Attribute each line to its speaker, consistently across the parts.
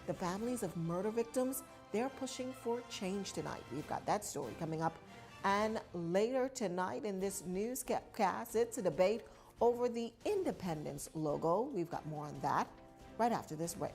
Speaker 1: The families of murder victims, they're pushing for change tonight. We've got that story coming up. And later tonight in this newscast, it's a debate over the Independence logo. We've got more on that right after this break.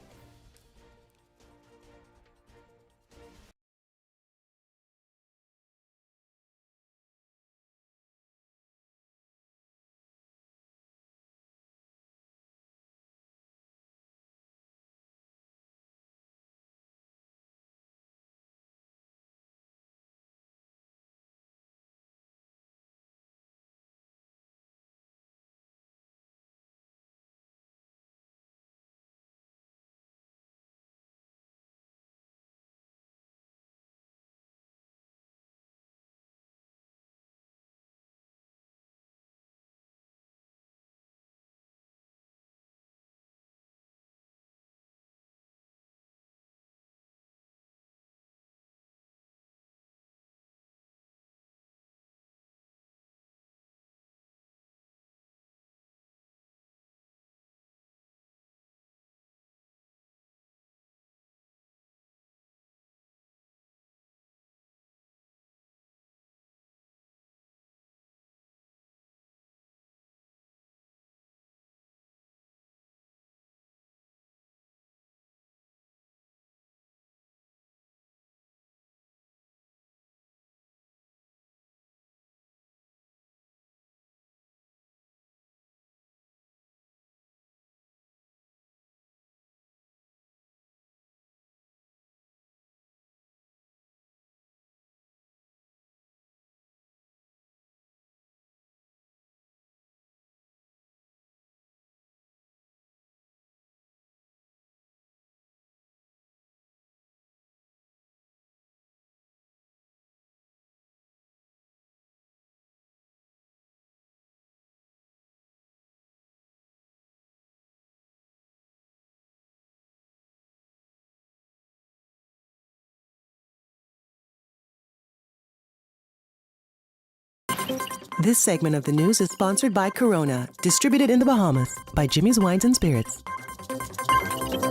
Speaker 2: This segment of the news is sponsored by Corona, distributed in the Bahamas by Jimmy's Wines and Spirits.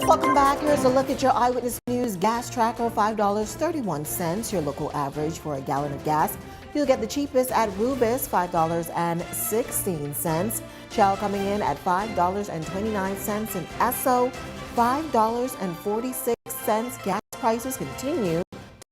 Speaker 1: Welcome back. Here's a look at your Eyewitness News gas tracker, $5.31, your local average for a gallon of gas. You'll get the cheapest at Rubis, $5.16. Shell coming in at $5.29, and Esso, $5.46. Gas prices continue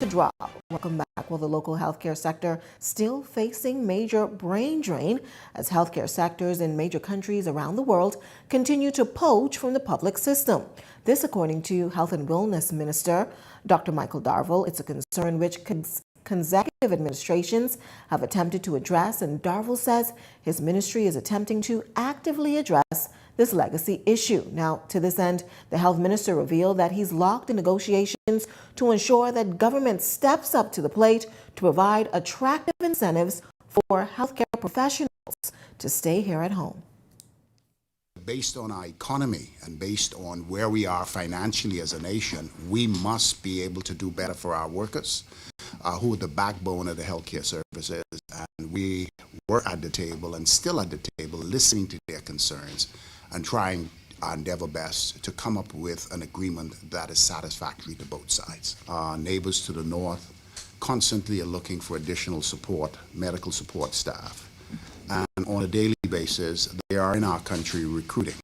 Speaker 1: to drop. Welcome back. Well, the local healthcare sector still facing major brain drain as healthcare sectors in major countries around the world continue to poach from the public system. This, according to Health and Wellness Minister Dr. Michael Darville. It's a concern which consecutive administrations have attempted to address, and Darville says his ministry is attempting to actively address this legacy issue. Now, to this end, the health minister revealed that he's locked in negotiations to ensure that government steps up to the plate to provide attractive incentives for healthcare professionals to stay here at home.
Speaker 3: Based on our economy and based on where we are financially as a nation, we must be able to do better for our workers, who are the backbone of the healthcare services. And we were at the table and still at the table, listening to their concerns and trying our endeavor best to come up with an agreement that is satisfactory to both sides. Our neighbors to the north constantly are looking for additional support, medical support staff. And on a daily basis, they are in our country recruiting.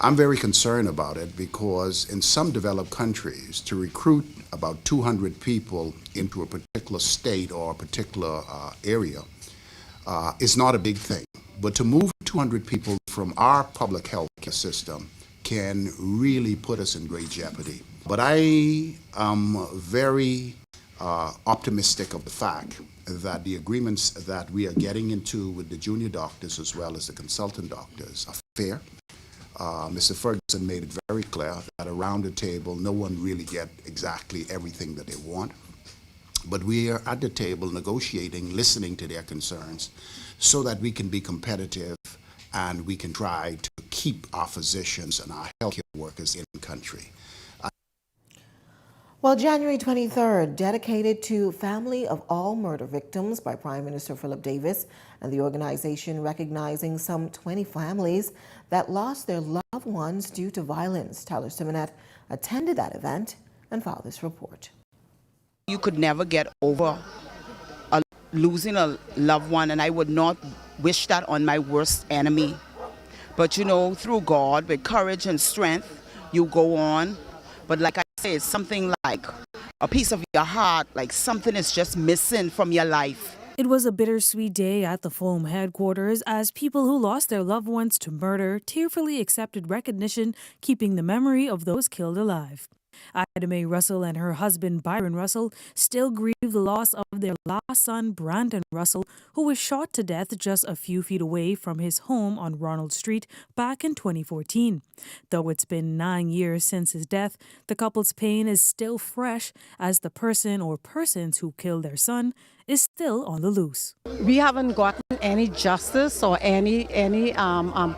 Speaker 3: I'm very concerned about it because in some developed countries, to recruit about 200 people into a particular state or a particular area is not a big thing. But to move 200 people from our public health care system can really put us in great jeopardy. But I am very optimistic of the fact that the agreements that we are getting into with the junior doctors as well as the consultant doctors are fair. Mr. Ferguson made it very clear that around the table, no one really get exactly everything that they want. But we are at the table negotiating, listening to their concerns so that we can be competitive and we can try to keep our physicians and our healthcare workers in the country.
Speaker 1: Well, January 23rd, dedicated to Family of All Murder Victims by Prime Minister Philip Davis and the organization recognizing some 20 families that lost their loved ones due to violence. Tyler Simonet attended that event and filed this report.
Speaker 4: You could never get over losing a loved one, and I would not wish that on my worst enemy. But you know, through God, with courage and strength, you go on. But like I say, it's something like a piece of your heart, like something is just missing from your life.
Speaker 5: It was a bittersweet day at the FOAM headquarters as people who lost their loved ones to murder tearfully accepted recognition, keeping the memory of those killed alive. Ida Mae Russell and her husband Byron Russell still grieve the loss of their last son Brandon Russell, who was shot to death just a few feet away from his home on Ronald Street back in 2014. Though it's been 9 years since his death, the couple's pain is still fresh as the person or persons who killed their son is still on the loose.
Speaker 6: We haven't gotten any justice or any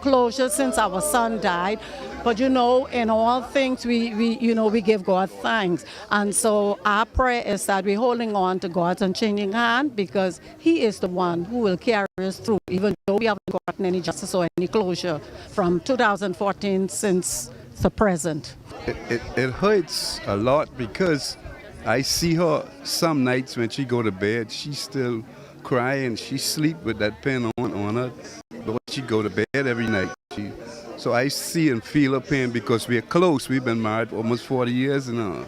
Speaker 6: closure since our son died. But you know, in all things, we give God thanks. And so our prayer is that we're holding on to God's unchanging hand, because He is the one who will carry us through, even though we haven't gotten any justice or any closure from 2014 since the present.
Speaker 7: It hurts a lot because I see her some nights when she go to bed, she still crying. She sleep with that pen on her, but she go to bed every night. So I see and feel her pain because we're close. We've been married for almost 40 years now.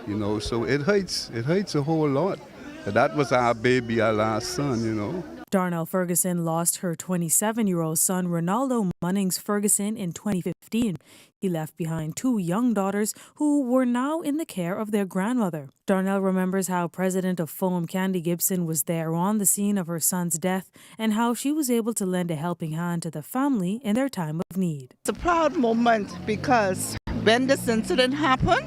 Speaker 7: You know, so it hurts. It hurts a whole lot. But that was our baby, our last son, you know.
Speaker 5: Darnell Ferguson lost her 27-year-old son, Ronaldo Munnings Ferguson, in 2015. He left behind 2 young daughters who were now in the care of their grandmother. Darnell remembers how President of FOAM Candy Gibson was there on the scene of her son's death and how she was able to lend a helping hand to the family in their time of need.
Speaker 4: It's a proud moment because when this incident happened,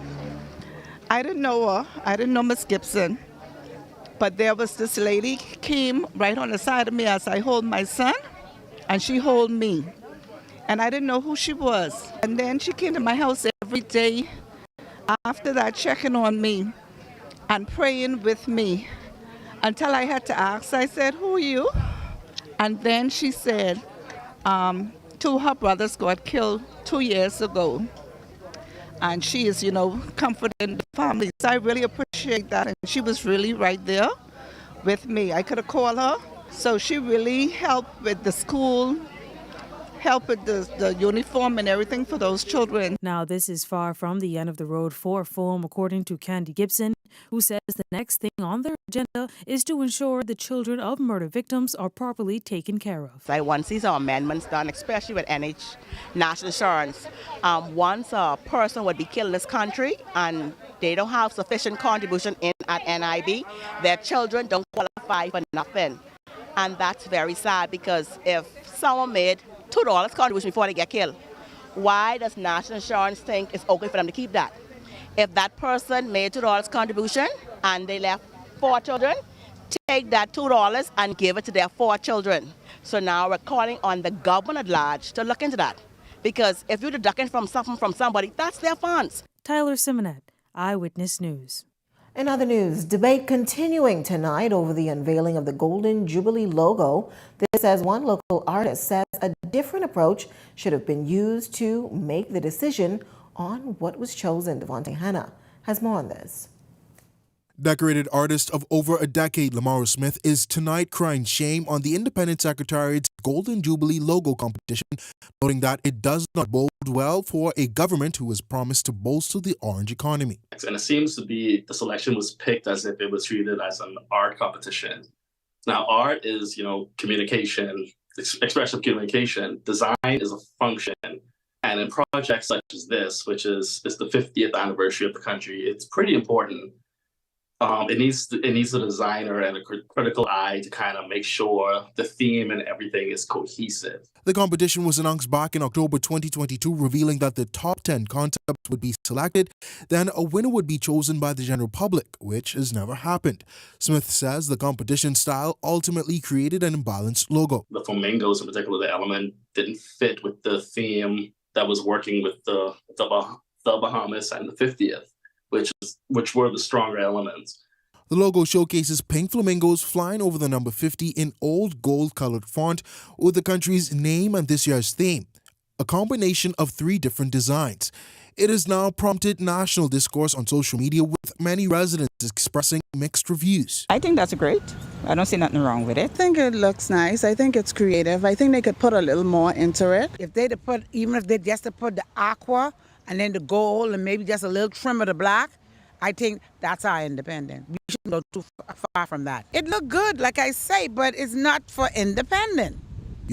Speaker 4: I didn't know her. I didn't know Miss Gibson. But there was this lady came right on the side of me as I hold my son, and she hold me. And I didn't know who she was. And then she came to my house every day after that, checking on me and praying with me until I had to ask. I said, "Who are you?" And then she said, 2 of her brothers got killed 2 years ago. And she is, comforting the family. So I really appreciate that. And she was really right there with me. I could have called her. So she really helped with the school, helped with the uniform and everything for those children.
Speaker 5: Now, this is far from the end of the road for FOAM, according to Candy Gibson, who says the next thing on their agenda is to ensure the children of murder victims are properly taken care of.
Speaker 4: I want to see some amendments done, especially with National Insurance. Once a person would be killed in this country and they don't have sufficient contribution at NIB, their children don't qualify for nothing. And that's very sad, because if someone made $2 contribution before they get killed, why does National Insurance think it's okay for them to keep that? If that person made $2 contribution and they left 4 children, take that $2 and give it to their 4 children. So now we're calling on the government at large to look into that. Because if you're deducting from something from somebody, that's their funds.
Speaker 5: Tyler Simonet, Eyewitness News.
Speaker 1: In other news, debate continuing tonight over the unveiling of the Golden Jubilee logo. This, as one local artist says, a different approach should have been used to make the decision on what was chosen. Devontae Hanna has more on this.
Speaker 8: Decorated artist of over a decade, Lamar Smith, is tonight crying shame on the Independent Secretariat's Golden Jubilee logo competition, noting that it does not bode well for a government who has promised to bolster the orange economy.
Speaker 9: And it seems to be the selection was picked as if it was treated as an art competition. Now, art is, communication, expressive communication. Design is a function. And in projects such as this, which is the 50th anniversary of the country, it's pretty important. It needs a designer and a critical eye to kind of make sure the theme and everything is cohesive.
Speaker 8: The competition was announced back in October 2022, revealing that the top 10 concepts would be selected. Then a winner would be chosen by the general public, which has never happened. Smith says the competition style ultimately created an imbalanced logo.
Speaker 9: The flamingos, in particular, the element didn't fit with the theme that was working with the Bahamas and the 50th. which were the stronger elements.
Speaker 8: The logo showcases pink flamingos flying over the number 50 in old gold-colored font with the country's name and this year's theme, a combination of 3 different designs. It has now prompted national discourse on social media, with many residents expressing mixed reviews.
Speaker 10: I think that's great. I don't see nothing wrong with it.
Speaker 11: I think it looks nice. I think it's creative. I think they could put a little more into it.
Speaker 12: If they put, even if they just put the aqua and then the gold and maybe just a little trim of the black, I think that's our independent. We shouldn't go too far from that. It looked good, like I say, but it's not for independent.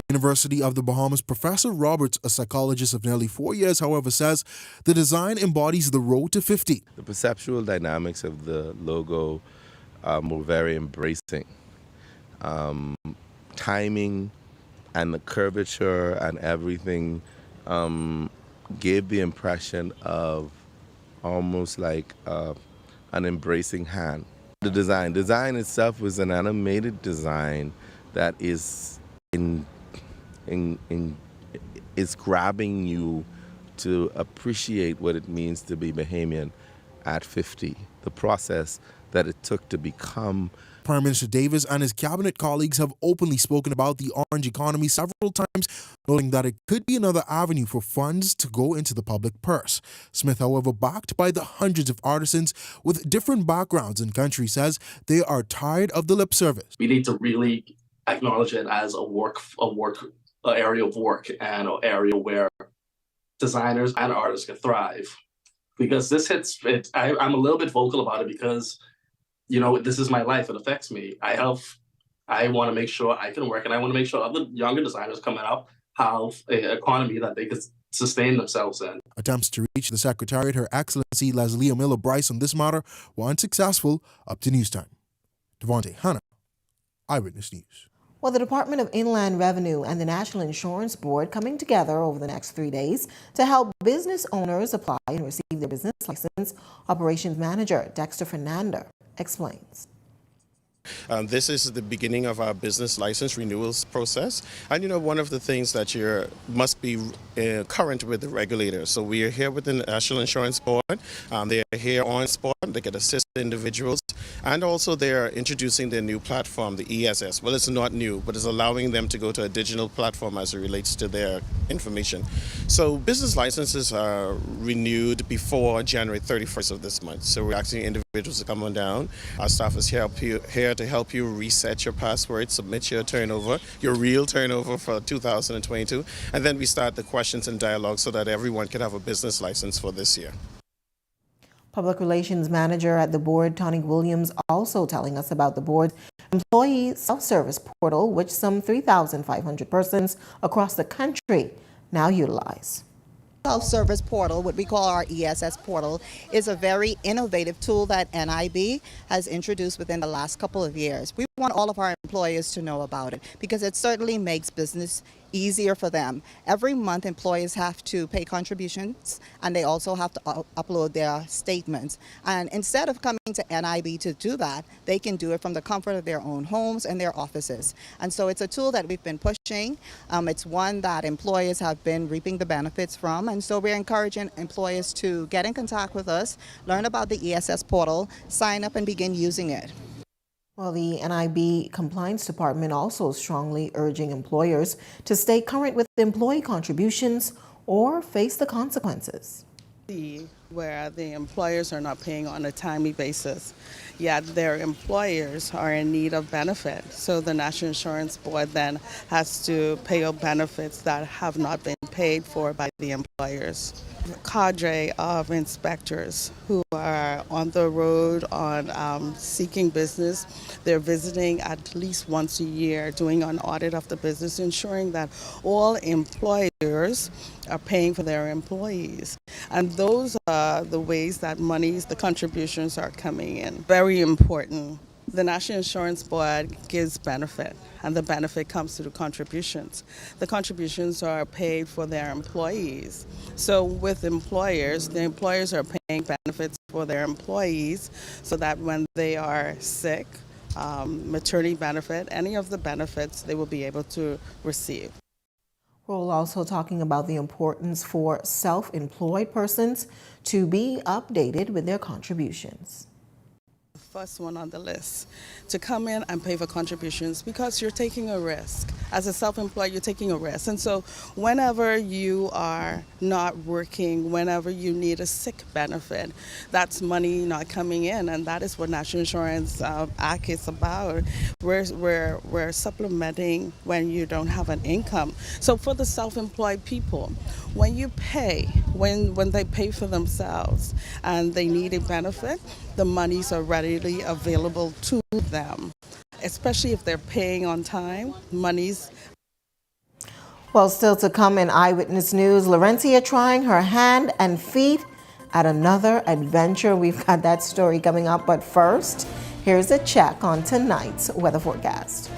Speaker 8: University of the Bahamas professor Roberts, a psychologist of nearly 4 years, however, says the design embodies the road to 50.
Speaker 13: The perceptual dynamics of the logo were very embracing. Timing and the curvature and everything gave the impression of almost like an embracing hand. The design itself was an animated design that is is grabbing you to appreciate what it means to be Bahamian at 50, the process that it took to become.
Speaker 8: Prime Minister Davis and his cabinet colleagues have openly spoken about the orange economy several times, noting that it could be another avenue for funds to go into the public purse. Smith, however, backed by the hundreds of artisans with different backgrounds and countries, says they are tired of the lip service.
Speaker 9: We need to really acknowledge it as an area of work and an area where designers and artists can thrive. Because this hits it, I'm a little bit vocal about it because, you know, this is my life. It affects me. I want to make sure I can work, and I want to make sure other younger designers coming up have an economy that they could sustain themselves in.
Speaker 8: Attempts to reach the Secretariat, Her Excellency Leslie Miller Bryce, on this matter were unsuccessful up to news time. Devontae Hanna, Eyewitness News.
Speaker 1: Well, the Department of Inland Revenue and the National Insurance Board coming together over the next 3 days to help business owners apply and receive their business license. Operations Manager Dexter Fernanda explains.
Speaker 14: This is the beginning of our business license renewals process. And, you know, one of the things that you must be current with the regulators. So we are here with the National Insurance Board. They are here on spot. They can assist individuals. And also they are introducing their new platform, the ESS. Well, it's not new, but it's allowing them to go to a digital platform as it relates to their information. So business licenses are renewed before January 31st of this month. So we're asking individuals to come on down. Our staff is here to help you reset your password, submit your turnover, your real turnover for 2022, and then we start the questions and dialogue so that everyone can have a business license for this year.
Speaker 1: Public Relations Manager at the board, Tony Williams, also telling us about the board's employee self-service portal, which some 3,500 persons across the country now utilize.
Speaker 15: Self-service portal, what we call our ESS portal, is a very innovative tool that NIB has introduced within the last couple of years. We want all of our employers to know about it because it certainly makes business easier for them. Every month employees have to pay contributions and they also have to upload their statements. And instead of coming to NIB to do that, they can do it from the comfort of their own homes and their offices. And so it's a tool that we've been pushing. It's one that employers have been reaping the benefits from. And so we're encouraging employers to get in contact with us, learn about the ESS portal, sign up and begin using it.
Speaker 1: Well, the NIB Compliance Department also strongly urging employers to stay current with employee contributions or face the consequences.
Speaker 6: Where the employers are not paying on a timely basis, yet their employers are in need of benefit. So the National Insurance Board then has to pay out benefits that have not been paid for by the employers. A cadre of inspectors who are on the road on seeking business. They're visiting at least once a year, doing an audit of the business, ensuring that all employers are paying for their employees. And those are the ways that the contributions are coming in. Very important. The National Insurance Board gives benefit, and the benefit comes through the contributions. The contributions are paid for their employees. So with employers, the employers are paying benefits for their employees so that when they are sick, maternity benefit, any of the benefits they will be able to receive.
Speaker 1: We're also talking about the importance for self-employed persons to be updated with their contributions.
Speaker 16: First one on the list to come in and pay for contributions, because you're taking a risk. As a self-employed, you're taking a risk. And so whenever you are not working, whenever you need a sick benefit, that's money not coming in. And that is what National Insurance Act is about. We're supplementing when you don't have an income. So for the self-employed people, when you pay, when they pay for themselves and they need a benefit, the monies are readily available to them, especially if they're paying on time. Monies.
Speaker 1: Well, still to come in Eyewitness News, Laurentia trying her hand and feet at another adventure. We've got that story coming up, but first, here's a check on tonight's weather forecast.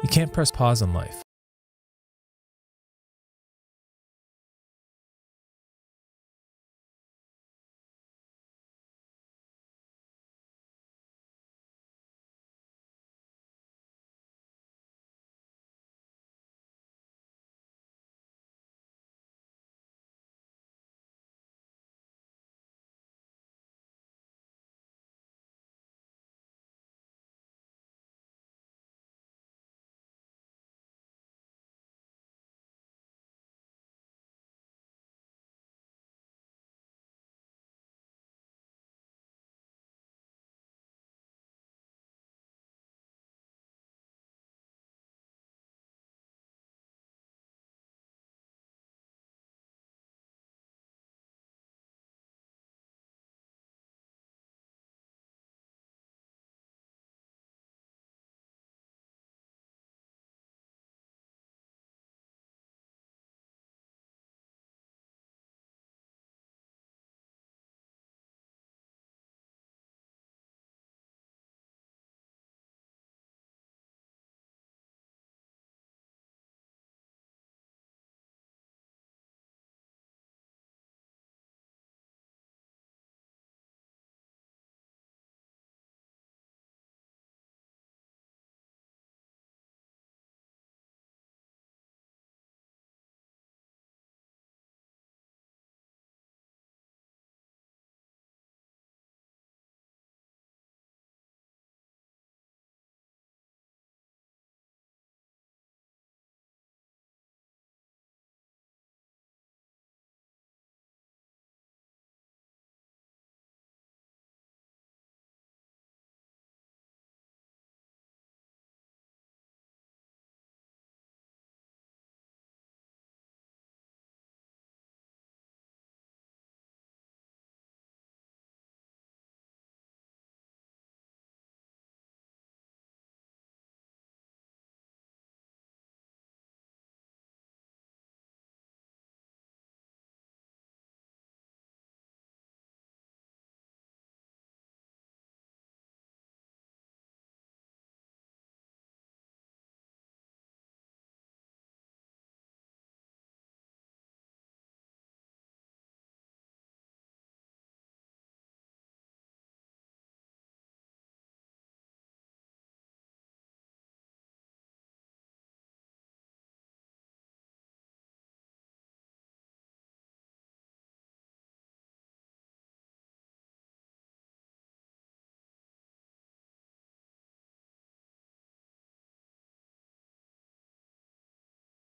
Speaker 17: You can't press pause on life.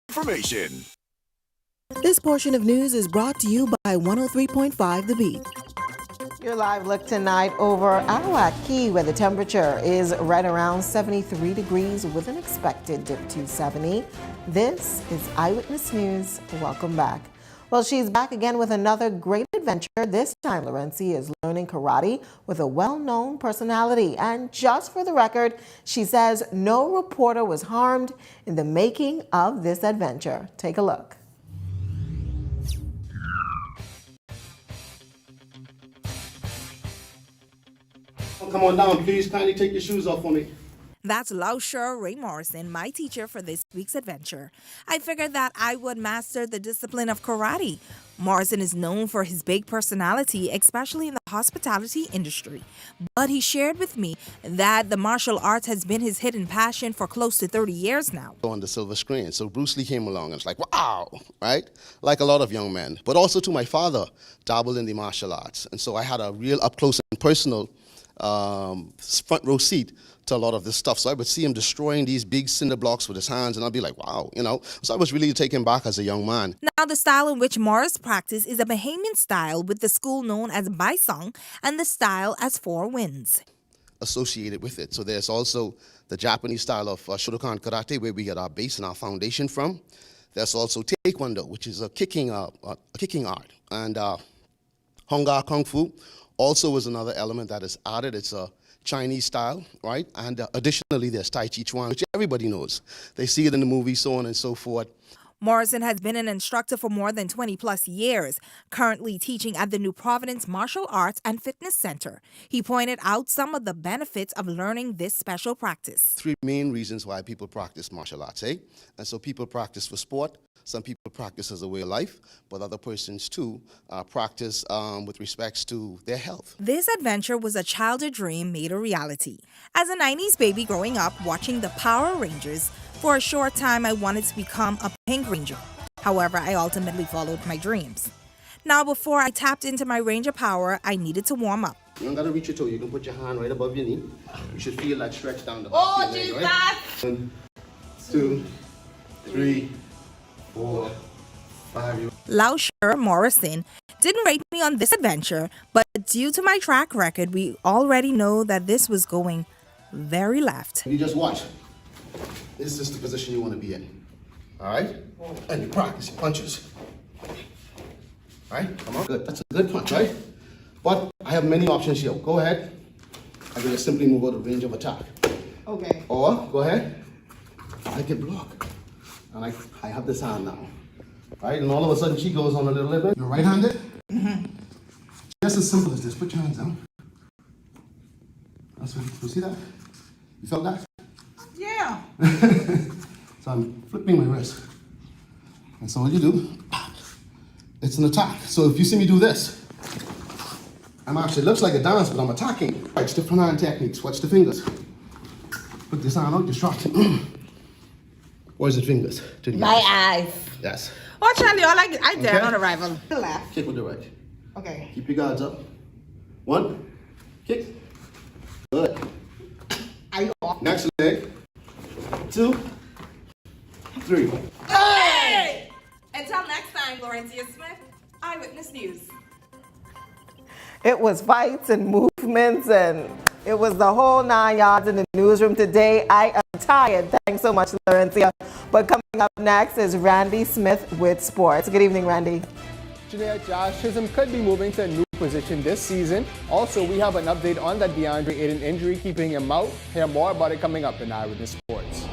Speaker 1: Information. This portion of news is brought to you by 103.5 The Beat. Your live look tonight over Arawak Key, where the temperature is right around 73 degrees with an expected dip to 70. This is Eyewitness News. Welcome back. Well, she's back again with another great adventure. This time, Laurentia is learning karate with a well-known personality. And just for the record, she says no reporter was harmed in the making of this adventure. Take a look.
Speaker 18: Come on down, please. Kindly take your shoes off for me.
Speaker 19: That's Lausher Ray Morrison, my teacher for this week's adventure. I figured that I would master the discipline of karate. Morrison is known for his big personality, especially in the hospitality industry. But he shared with me that the martial arts has been his hidden passion for close to 30 years now.
Speaker 18: On the silver screen. So Bruce Lee came along and it's like, wow, right? Like a lot of young men. But also to my father, dabbled in the martial arts. And so I had a real up close and personal front row seat to a lot of this stuff. So I would see him destroying these big cinder blocks with his hands, and I'd be like, wow, you know. So I was really taken back as a young man.
Speaker 19: Now, the style in which Morris practiced is a Bahamian style, with the school known as Baisong and the style as Four Winds.
Speaker 18: Associated with it. So there's also the Japanese style of Shotokan Karate, where we get our base and our foundation from. There's also Taekwondo, which is a kicking art. And Honga Kung Fu also is another element that is added. It's a Chinese style, right? And additionally, there's Tai Chi Chuan, which everybody knows. They see it in the movies, so on and so forth.
Speaker 19: Morrison has been an instructor for more than 20 plus years, currently teaching at the New Providence Martial Arts and Fitness Center. He pointed out some of the benefits of learning this special practice.
Speaker 18: 3 main reasons why people practice martial arts, eh? And so people practice for sport. Some people practice as a way of life, but other persons too practice with respects to their health.
Speaker 19: This adventure was a childhood dream made a reality. As a 90s baby growing up watching the Power Rangers, for a short time I wanted to become a Pink Ranger. However, I ultimately followed my dreams. Now, before I tapped into my Ranger power, I needed to warm up.
Speaker 18: You don't gotta reach your toe. You can put your hand right above your knee. You should feel that stretch down the back
Speaker 19: Oh,
Speaker 18: of your
Speaker 19: Jesus!
Speaker 18: leg, right? 1, 2, 3, 4, 5.
Speaker 19: Lausher Morrison didn't rate me on this adventure, but due to my track record, we already know that this was going very left.
Speaker 18: You just watch. This is the position you want to be in. All right? And you practice your punches. All right? Come on. Good. That's a good punch, right? But I have many options here. Go ahead. I can just simply move out of range of attack.
Speaker 19: Okay.
Speaker 18: Or go ahead. I can block. And I have this hand now. Right? And all of a sudden she goes on a little bit. You're right-handed? Mm-hmm. Just as simple as this. Put your hands down. That's right. You see that? You felt that?
Speaker 19: Yeah.
Speaker 18: So I'm flipping my wrist. And so what you do, it's an attack. So if you see me do this, I'm actually, it looks like a dance, but I'm attacking. It's different hand techniques. Watch the fingers. Put this hand out, distract. Where's the fingers? To the
Speaker 19: My eyes.
Speaker 18: Yes.
Speaker 19: Oh, Charlie, I dare
Speaker 18: Okay.
Speaker 19: on arrival. The left.
Speaker 18: Kick with the right.
Speaker 19: Okay.
Speaker 18: Keep your guards up. 1, kick. Good.
Speaker 19: Are you off?
Speaker 18: Next leg. 2, 3.
Speaker 19: Hey! Until next time, Laurentia Smith, Eyewitness News.
Speaker 1: It was fights and movements, and it was the whole 9 yards in the newsroom today. I am tired. Thanks so much, Laurentia. But coming up next is Randy Smith with sports. Good evening, Randy.
Speaker 20: Jeanette, Josh Chisholm could be moving to a new position this season. Also, we have an update on that DeAndre Ayton injury keeping him out. Hear more about it coming up in Eyewitness Sports.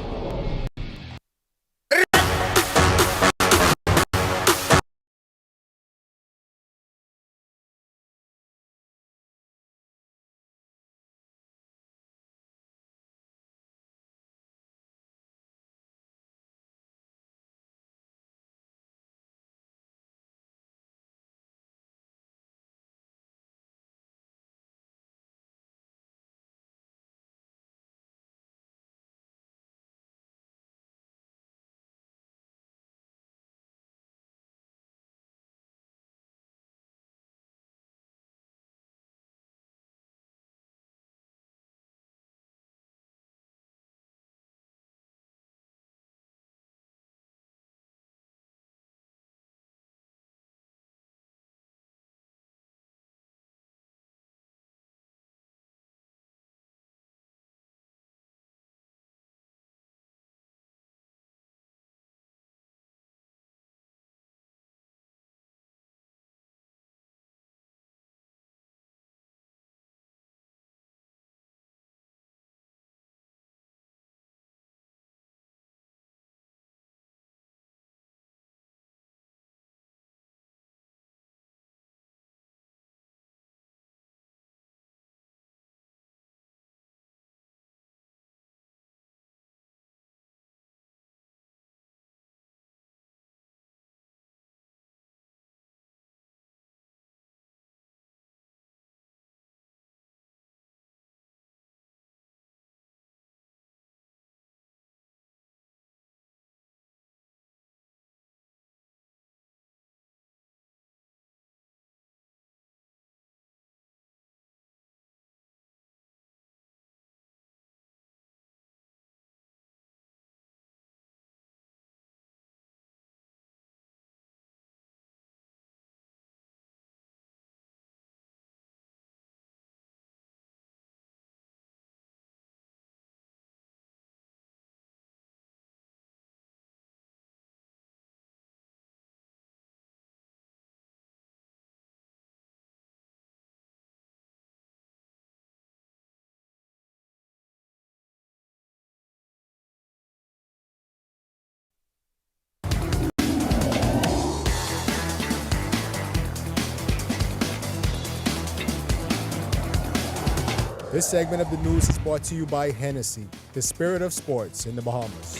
Speaker 20: This segment of the news is brought to you by Hennessy, the spirit of sports in the Bahamas.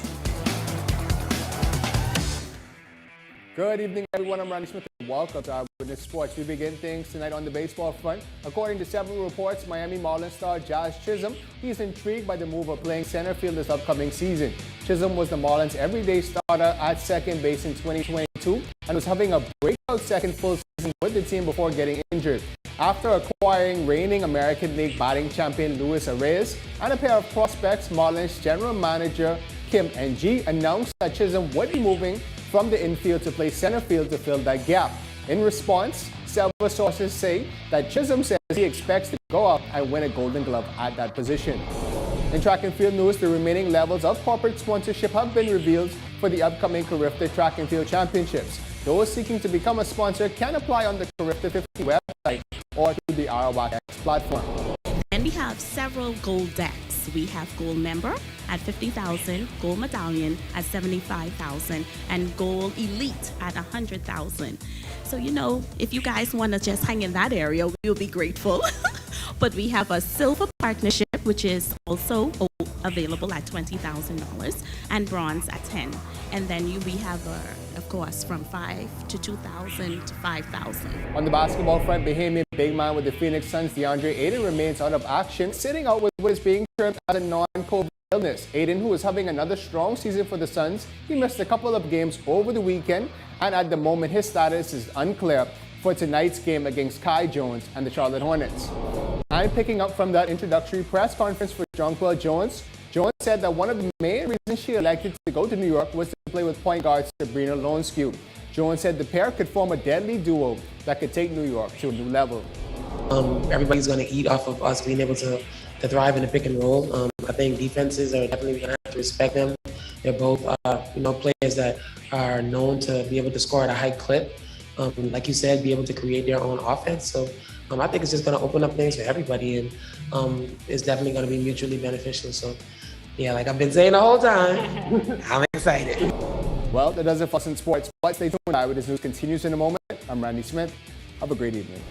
Speaker 20: Good evening, everyone. I'm Randy Smith, and welcome to Eyewitness Sports. We begin things tonight on the baseball front. According to several reports, Miami Marlins star Jazz Chisholm, he's intrigued by the move of playing center field this upcoming season. Chisholm was the Marlins' everyday starter at second base in 2022 and was having a breakout second full season with the team before getting injured. After acquiring reigning American League batting champion Luis Arraez and a pair of prospects, Marlins general manager Kim Ng announced that Chisholm would be moving from the infield to play center field to fill that gap. In response, several sources say that Chisholm says he expects to go up and win a Golden Glove at that position. In track and field news, the remaining levels of corporate sponsorship have been revealed for the upcoming Carifta Track and Field Championships. Those seeking to become a sponsor can apply on the Carifta 50 website or through the Arawak X platform.
Speaker 21: And we have several gold decks. We have gold member at 50,000, gold medallion at 75,000, and gold elite at 100,000. So, if you guys want to just hang in that area, we'll be grateful. But we have a silver partnership, which is also available at $20,000, and bronze at 10. And then we have, of course, from 5 to 2,000 to 5,000.
Speaker 20: On the basketball front, Bahamian big man with the Phoenix Suns, DeAndre Ayton, remains out of action, sitting out with what is being termed as a non-COVID illness. Ayton, who is having another strong season for the Suns, he missed a couple of games over the weekend, and at the moment his status is unclear for tonight's game against Kai Jones and the Charlotte Hornets. I'm picking up from that introductory press conference for Jonquil Jones. Jones said that one of the main reasons she elected to go to New York was to play with point guard Sabrina Lonskew. Jones said the pair could form a deadly duo that could take New York to a new level.
Speaker 22: Everybody's going to eat off of us being able to thrive in the pick and roll. I think defenses are definitely going to have to respect them. They're both, players that are known to be able to score at a high clip. Like you said, be able to create their own offense. So I think it's just going to open up things for everybody, and it's definitely going to be mutually beneficial. So, yeah, like I've been saying the whole time, I'm excited.
Speaker 20: Well, that does it for us in sports. But stay tuned. Eyewitness News continues in a moment. I'm Randy Smith. Have a great evening.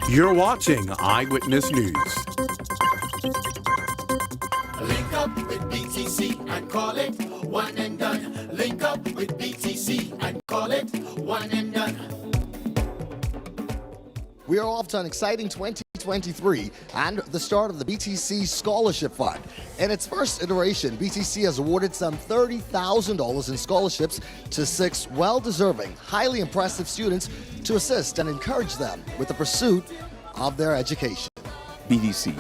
Speaker 2: You're watching Eyewitness News.
Speaker 3: Link up with BTC and call it one and done. Link up with BTC and call it one and done.
Speaker 23: We are off to an exciting 2023 and the start of the BTC Scholarship Fund. In its first iteration, BTC has awarded some $30,000 in scholarships to 6 well-deserving, highly impressive students to assist and encourage them with the pursuit of their education.
Speaker 24: BTC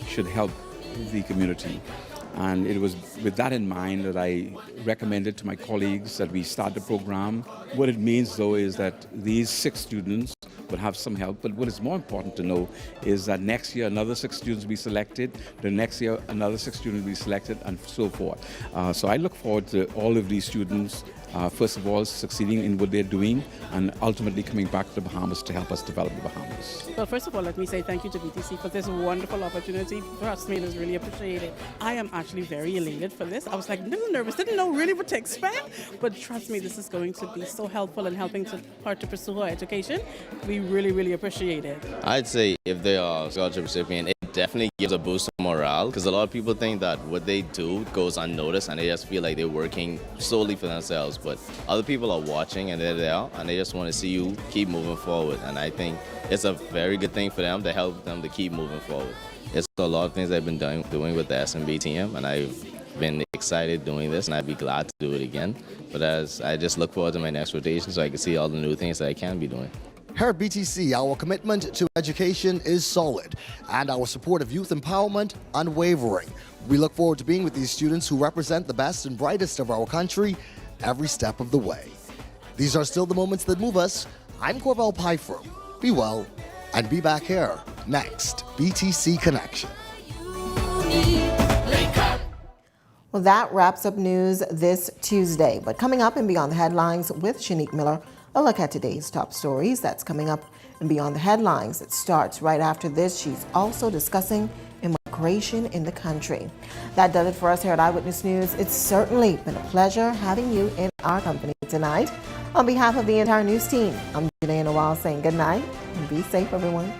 Speaker 24: should help the community. And it was with that in mind that I recommended to my colleagues that we start the program. What it means, though, is that these 6 students will have some help. But what is more important to know is that next year another 6 students will be selected. The next year another 6 students will be selected, and so forth. So I look forward to all of these students, first of all, succeeding in what they're doing and ultimately coming back to the Bahamas to help us develop the Bahamas.
Speaker 25: Well, first of all, let me say thank you to BTC for this wonderful opportunity. Trust me, it is really appreciated. I am actually very elated for this. I was like a little nervous, didn't know really what to expect, but trust me, this is going to be so helpful in helping her to pursue her education. We really, really appreciate it.
Speaker 26: I'd say if they are scholarship recipient, it definitely gives a boost of morale, because a lot of people think that what they do goes unnoticed and they just feel like they're working solely for themselves, but other people are watching and they're there and they just want to see you keep moving forward, and I think it's a very good thing for them to help them to keep moving forward. It's a lot of things I've been doing with the SMB team, and I've been excited doing this, and I'd be glad to do it again. But as I just look forward to my next rotation so I can see all the new things that I can be doing.
Speaker 23: Here at BTC, our commitment to education is solid, and our support of youth empowerment unwavering. We look forward to being with these students who represent the best and brightest of our country every step of the way. These are still the moments that move us. I'm Corbell Pfeiffer. Be well, and be back here next. BTC Connection.
Speaker 1: Well, that wraps up news this Tuesday. But coming up and Beyond the Headlines with Shanique Miller, a look at today's top stories. That's coming up and Beyond the Headlines. It starts right after this. She's also discussing immigration in the country. That does it for us here at Eyewitness News. It's certainly been a pleasure having you in our company tonight. On behalf of the entire news team, I'm Janae Nawal saying good night and be safe, everyone.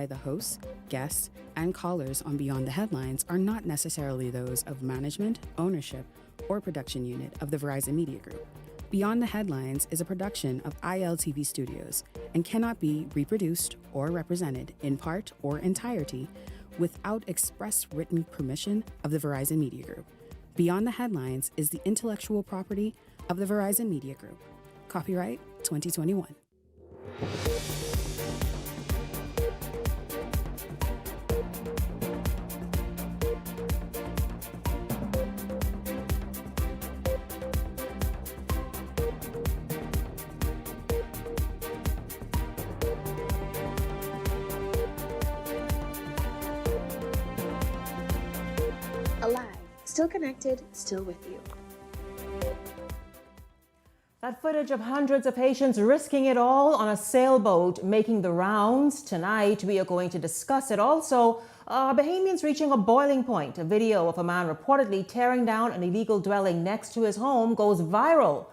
Speaker 4: by the hosts, guests, and callers on Beyond the Headlines are not necessarily those of management, ownership, or production unit of the Verizon Media Group. Beyond the Headlines is a production of ILTV Studios and cannot be reproduced or represented in part or entirety without express written permission of the Verizon Media Group. Beyond the Headlines is the intellectual property of the Verizon Media Group. Copyright 2021.
Speaker 5: Alive, still connected, still with you.
Speaker 1: That footage of hundreds of Haitians risking it all on a sailboat making the rounds tonight. We are going to discuss it. Also, Bahamians reaching a boiling point. A video of a man reportedly tearing down an illegal dwelling next to his home goes viral.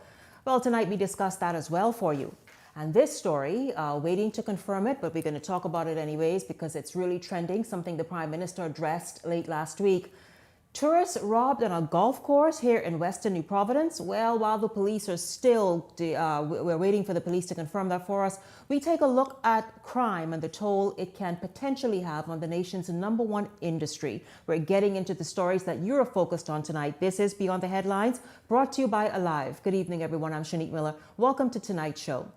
Speaker 1: Well, tonight we discuss that as well for you. And this story, waiting to confirm it, but we're going to talk about it anyways because it's really trending, something the Prime Minister addressed late last week. Tourists robbed on a golf course here in Western New Providence. Well, while the police are still, we're waiting for the police to confirm that for us, we take a look at crime and the toll it can potentially have on the nation's #1 industry. We're getting into the stories that you're focused on tonight. This is Beyond the Headlines, brought to you by Alive. Good evening, everyone. I'm Shanique Miller. Welcome to tonight's show.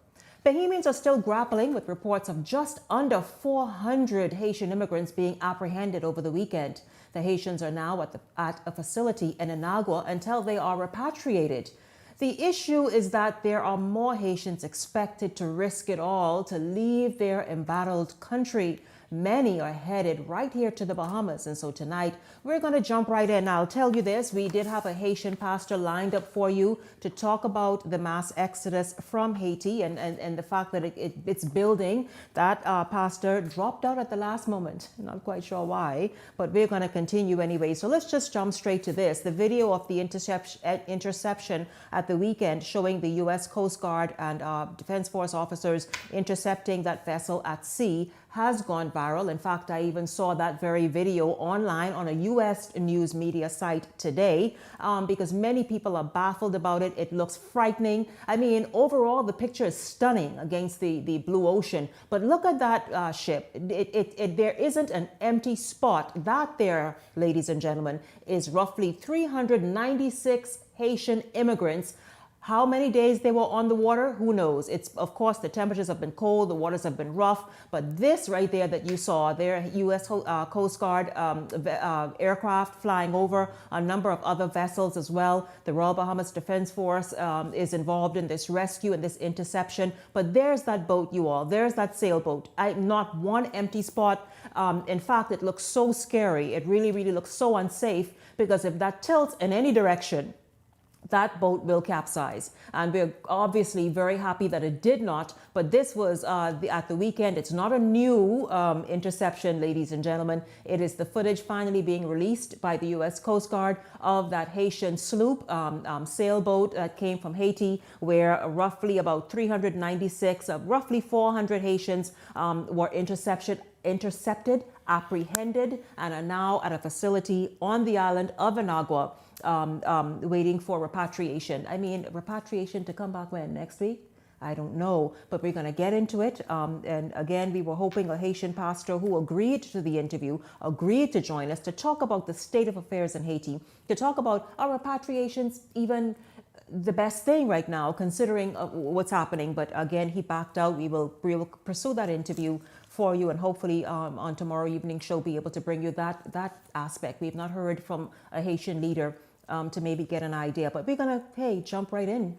Speaker 1: Bahamians are still grappling with reports of just under 400 Haitian immigrants being apprehended over the weekend. The Haitians are now at a facility in Inagua until they are repatriated. The issue is that there are more Haitians expected to risk it all to leave their embattled country. Many are headed right here to the Bahamas. And so tonight, we're going to jump right in. I'll tell you this, we did have a Haitian pastor lined up for you to talk about the mass exodus from Haiti and the fact that it's building. That pastor dropped out at the last moment. Not quite sure why, but we're going to continue anyway. So let's just jump straight to this. The video of the interception at the weekend showing the U.S. Coast Guard and Defense Force officers intercepting that vessel at sea has gone viral. In fact, I even saw that very video online on a U.S. news media site today because many people are baffled about it. It looks frightening. I mean, overall, the picture is stunning against the blue ocean. But look at that ship. There isn't an empty spot. That there, ladies and gentlemen, is roughly 396 Haitian immigrants. How many days they were on the water, who knows? It's, of course, the temperatures have been cold, the waters have been rough, but this right there that you saw, there, U.S. Coast Guard aircraft flying over, a number of other vessels as well. The Royal Bahamas Defense Force is involved in this rescue and this interception. But there's that boat, you all. There's that sailboat. Not one empty spot. In fact, it looks so scary. It really, really looks so unsafe because if that tilts in any direction, that boat will capsize. And we're obviously very happy that it did not. But this was at the weekend. It's not a new interception, ladies and gentlemen. It is the footage finally being released by the U.S. Coast Guard of that Haitian sloop sailboat that came from Haiti, where roughly about 396 of roughly 400 Haitians were intercepted, apprehended, and are now at a facility on the island of Inagua, waiting for repatriation. I mean, repatriation to come back when? Next week? I don't know, but we're going to get into it. And again, we were hoping a Haitian pastor who agreed to the interview, agreed to join us to talk about the state of affairs in Haiti, to talk about are repatriations even the best thing right now, considering what's happening. But again, he backed out. We will pursue that interview for you, and hopefully on tomorrow evening show be able to bring you that aspect. We've not heard from a Haitian leader to maybe get an idea, but we're gonna jump right in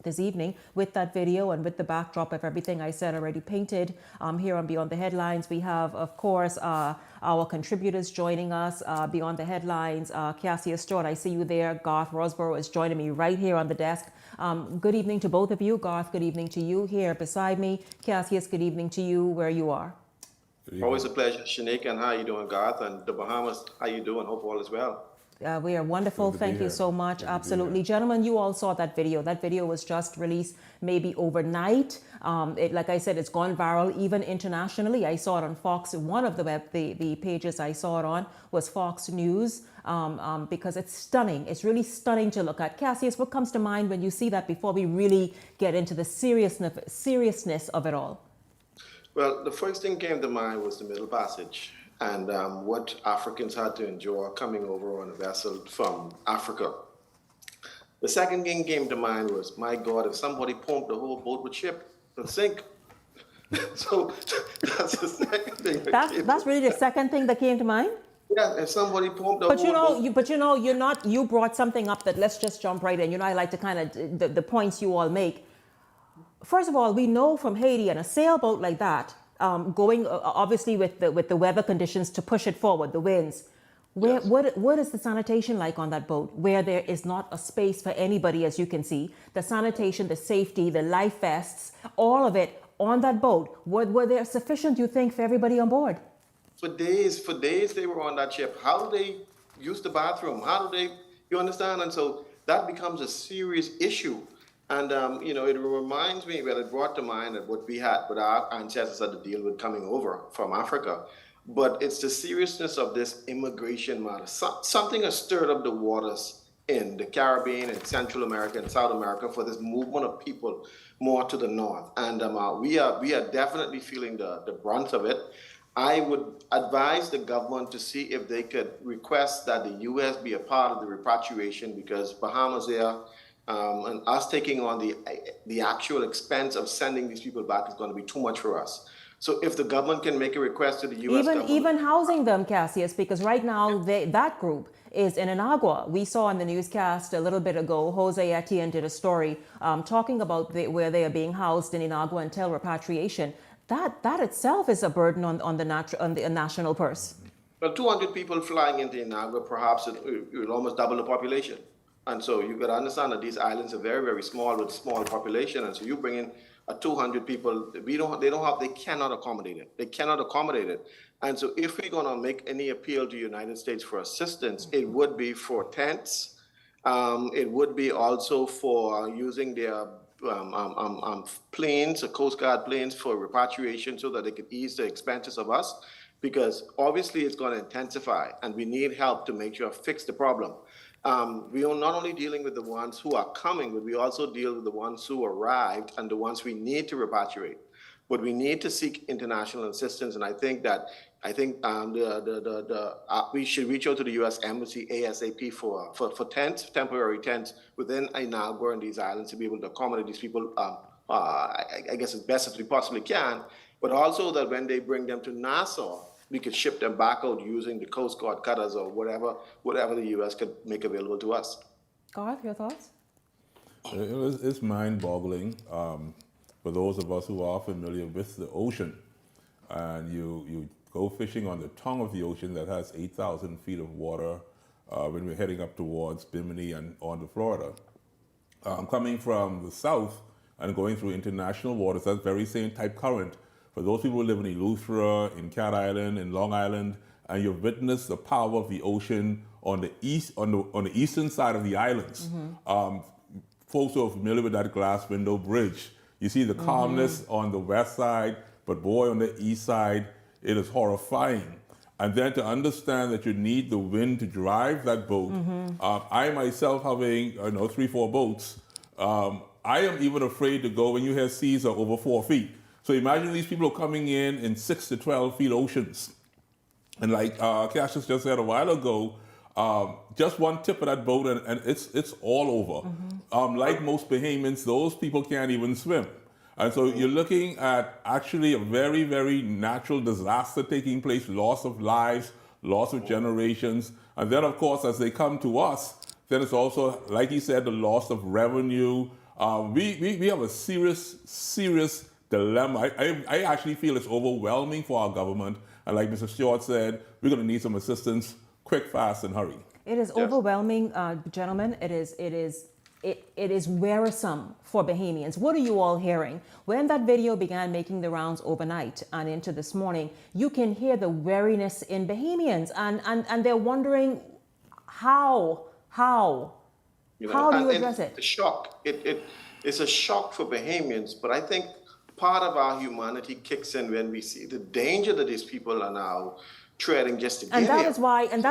Speaker 1: this evening with that video and with the backdrop of everything I said already painted here on Beyond the Headlines. We have, of course, our contributors joining us Beyond the Headlines. Cassia Stewart, I see you there. Garth Rosborough is joining me right here on the desk. Good evening to both of you. Garth, good evening to you here beside me. Cassius, good evening to you where you are.
Speaker 7: Always a pleasure, Shanique. And how you doing, Garth? And the Bahamas, how you doing? Hope all is well.
Speaker 1: We are wonderful. Thank you so much. Absolutely. Gentlemen, you all saw that video. That video was just released maybe overnight. Like I said, it's gone viral even internationally. I saw it on Fox. One of the pages I saw it on was Fox News because it's stunning. It's really stunning to look at. Cassius, what comes to mind when you see that before we really get into the seriousness of it all?
Speaker 14: Well, the first thing came to mind was the Middle Passage and what Africans had to endure coming over on a vessel from Africa. The second thing came to mind was, my God, if somebody pumped the whole boat would sink. So that's the second thing.
Speaker 1: That's really the second thing that came to mind?
Speaker 14: Yeah, if somebody pumped the whole boat.
Speaker 1: You brought something up that let's just jump right in. You know, I like to kind of, the points you all make. First of all, we know from Haiti and a sailboat like that, going obviously with the weather conditions to push it forward, the winds. What is the sanitation like on that boat where there is not a space for anybody, as you can see? The sanitation, the safety, the life vests, all of it on that boat. Were there sufficient, you think, for everybody on board?
Speaker 14: For days they were on that ship. How do they use the bathroom? You understand? And so that becomes a serious issue. And, it reminds me, it brought to mind what our ancestors had to deal with coming over from Africa. But it's the seriousness of this immigration matter. Something has stirred up the waters in the Caribbean and Central America and South America for this movement of people more to the north. And we are definitely feeling the brunt of it. I would advise the government to see if they could request that the U.S. be a part of the repatriation, because Bahamas there, and us taking on the actual expense of sending these people back is going to be too much for us. So if the government can make a request to the U.S. government...
Speaker 1: Even housing them, Cassius, because right now that group is in Inagua. We saw in the newscast a little bit ago, Jose Etienne did a story talking about where they are being housed in Inagua until repatriation. That itself is a burden on the national purse.
Speaker 14: Well, 200 people flying into Inagua, perhaps it will almost double the population. And so you've got to understand that these islands are very, very small with small population. And so you bring in 200 people, they cannot accommodate it. They cannot accommodate it. And so if we're going to make any appeal to the United States for assistance, it would be for tents. It would be also for using their planes, the Coast Guard planes for repatriation so that they could ease the expenses of us. Because obviously it's going to intensify and we need help to make sure fix the problem. We are not only dealing with the ones who are coming, but we also deal with the ones who arrived and the ones we need to repatriate. But we need to seek international assistance, and I think we should reach out to the U.S. Embassy ASAP for tents, temporary tents within Inagua and these islands to be able to accommodate these people. I guess as best as we possibly can, but also that when they bring them to Nassau, we could ship them back out using the Coast Guard cutters or whatever the U.S. could make available to us.
Speaker 1: Garth, your thoughts?
Speaker 7: It's mind-boggling for those of us who are familiar with the ocean. And you go fishing on the tongue of the ocean that has 8,000 feet of water when we're heading up towards Bimini and on to Florida. Coming from the south and going through international waters, that very same type current. For those people who live in Eleuthera, in Cat Island, in Long Island, and you've witnessed the power of the ocean on the eastern side of the islands. Mm-hmm. Folks who are familiar with that glass window bridge, you see the calmness on the west side, but boy, on the east side, it is horrifying. And then to understand that you need the wind to drive that boat. I myself, having 3-4 boats, I am even afraid to go when you hear seas are over 4 feet. So imagine these people are coming in 6 to 12 feet oceans. And like Cassius just said a while ago, just one tip of that boat and it's all over. Like most Bahamians, those people can't even swim. And so you're looking at actually a very, very natural disaster taking place, loss of lives, loss of generations. And then, of course, as they come to us, then it's also, like he said, the loss of revenue. We have a serious dilemma. I actually feel it's overwhelming for our government. And like Mr. Stewart said, we're going to need some assistance quick, fast, and hurry.
Speaker 1: It is overwhelming, gentlemen. It is wearisome for Bahamians. What are you all hearing? When that video began making the rounds overnight and into this morning, you can hear the weariness in Bahamians. And they're wondering,
Speaker 8: How?
Speaker 9: You know,
Speaker 8: How do you
Speaker 9: and
Speaker 8: address it?
Speaker 9: the shock, it's a shock for Bahamians, but I think part of our humanity kicks in when we see the danger that these people are now treading just to get
Speaker 8: And
Speaker 9: here.
Speaker 8: that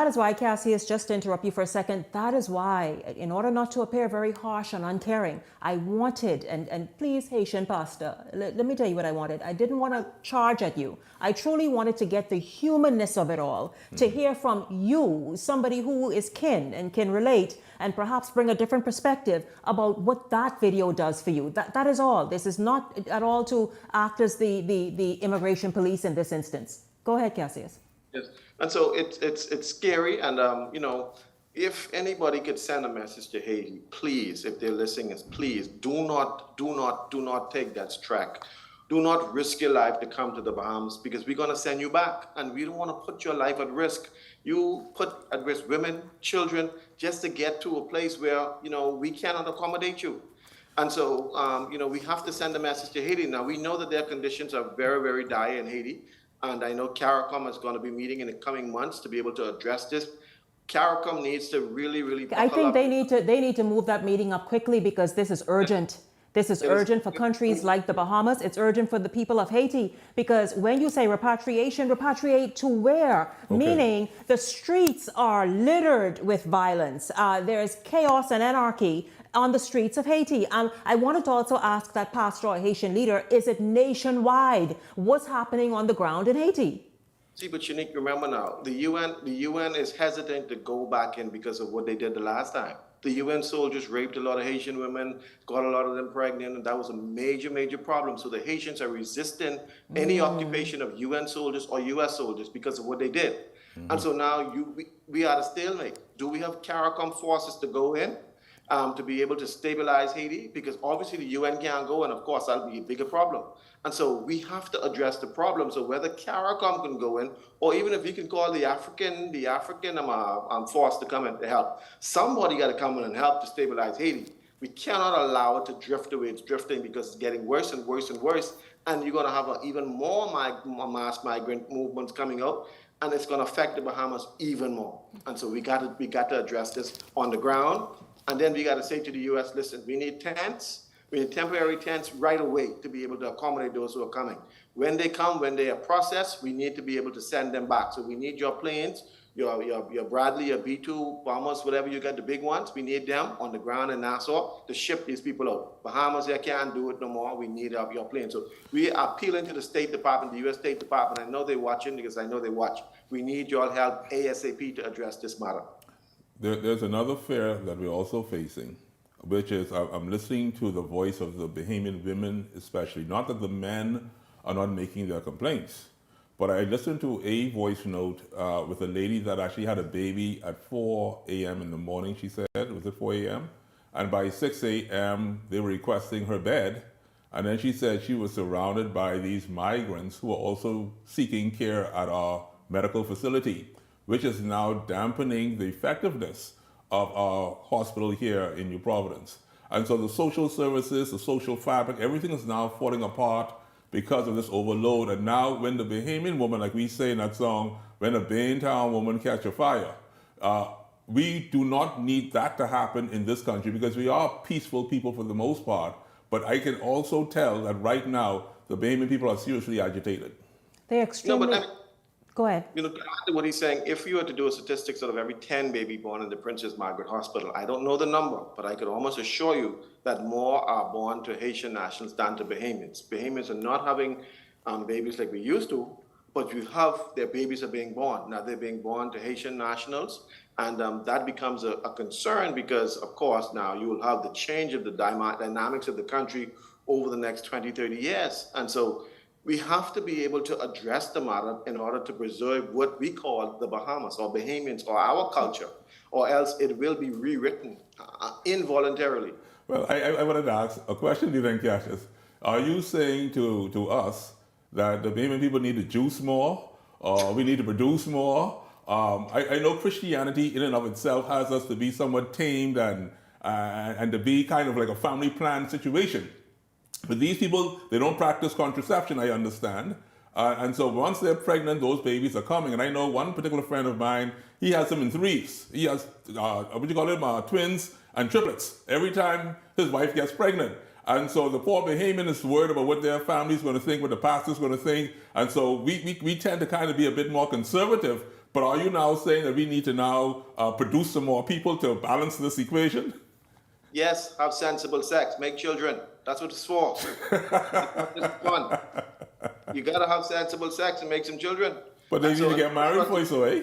Speaker 8: is why, Cassius, just to interrupt you for a second, that is why, in order not to appear very harsh and uncaring, I wanted, and please, Haitian pastor, let me tell you what I wanted. I didn't want to charge at you. I truly wanted to get the humanness of it all, to hear from you, somebody who is kin and can relate, and perhaps bring a different perspective about what that video does for you. That is all. This is not at all to act as the immigration police in this instance. Go ahead, Cassius.
Speaker 9: Yes. And so it's scary. And, you know, if anybody could send a message to Haiti, please, if they're listening, please do not take that track. Do not risk your life to come to the Bahamas, because we're going to send you back. And we don't want to put your life at risk. You put at risk women, children, just to get to a place where, you know, we cannot accommodate you. And so, you know, we have to send a message to Haiti. Now, we know that their conditions are very, very dire in Haiti. And I know CARICOM is going to be meeting in the coming months to be able to address this. CARICOM needs to really
Speaker 8: I think they need to move that meeting up quickly, because this is urgent. This is urgent for countries like the Bahamas. It's urgent for the people of Haiti, because when you say repatriation, repatriate to where? Okay. Meaning the streets are littered with violence. There's chaos and anarchy on the streets of Haiti. I wanted to also ask that pastor or Haitian leader, is it nationwide? What's happening on the ground in Haiti?
Speaker 9: See, but Shanique, remember now, the UN is hesitant to go back in because of what they did the last time. The UN soldiers raped a lot of Haitian women, got a lot of them pregnant, and that was a major, major problem. So the Haitians are resisting any occupation of UN soldiers or US soldiers because of what they did. And so now we are at a stalemate. Do we have CARICOM forces to go in to be able to stabilize Haiti? Because obviously the UN can't go, and of course that'll be a bigger problem. And so we have to address the problem. So whether CARICOM can go in, or even if you can call the African force to come in to help, somebody got to come in and help to stabilize Haiti. We cannot allow it to drift the way it's drifting, because it's getting worse and worse and worse. And you're going to have even more mass migrant movements coming out, and it's going to affect the Bahamas even more. And so we got to address this on the ground. And then we got to say to the U.S., listen, we need tents. We need temporary tents right away to be able to accommodate those who are coming. When they come, when they are processed, we need to be able to send them back. So we need your planes, your Bradley, your B-2, Bahamas, whatever you got, the big ones. We need them on the ground in Nassau to ship these people out. Bahamas, they can't do it no more. We need your planes. So we are appealing to the State Department, the U.S. State Department. I know they're watching, because I know they watch. We need your help ASAP to address this matter.
Speaker 7: There's another fear that we're also facing, which is I'm listening to the voice of the Bahamian women especially. Not that the men are not making their complaints, but I listened to a voice note with a lady that actually had a baby at 4 a.m. in the morning, she said. Was it 4 a.m.? And by 6 a.m., they were requesting her bed. And then she said she was surrounded by these migrants who are also seeking care at our medical facility, which is now dampening the effectiveness of our hospital here in New Providence. And so the social services, the social fabric, everything is now falling apart because of this overload. And now when the Bahamian woman, like we say in that song, when a Baytown woman catch a fire, we do not need that to happen in this country, because we are peaceful people for the most part. But I can also tell that right now, the Bahamian people are seriously agitated.
Speaker 8: They're extremely... Go ahead.
Speaker 9: You know, what he's saying, if you were to do a statistics out of every 10 baby born in the Princess Margaret Hospital, I don't know the number, but I could almost assure you that more are born to Haitian nationals than to Bahamians. Bahamians are not having babies like we used to, but you have, their babies are being born. Now they're being born to Haitian nationals, and that becomes a concern, because of course now you will have the change of the dynamics of the country over the next 20, 30 years. And so we have to be able to address the matter in order to preserve what we call the Bahamas or Bahamians or our culture, or else it will be rewritten involuntarily.
Speaker 7: Well, I wanted to ask a question to you then, Cassius. Are you saying to us that the Bahamian people need to juice more, or we need to produce more? I know Christianity in and of itself has us to be somewhat tamed and to be kind of like a family plan situation. But these people, they don't practice contraception, I understand. And so once they're pregnant, those babies are coming. And I know one particular friend of mine, he has them in threes. He has, twins and triplets every time his wife gets pregnant. And so the poor Bahamian is worried about what their family's going to think, what the pastor's going to think. And so we tend to kind of be a bit more conservative. But are you now saying that we need to now produce some more people to balance this equation?
Speaker 9: Yes, have sensible sex, make children. That's what it's for. It's fun. You gotta have sensible sex and make some children.
Speaker 7: But they need to get married for you, eh?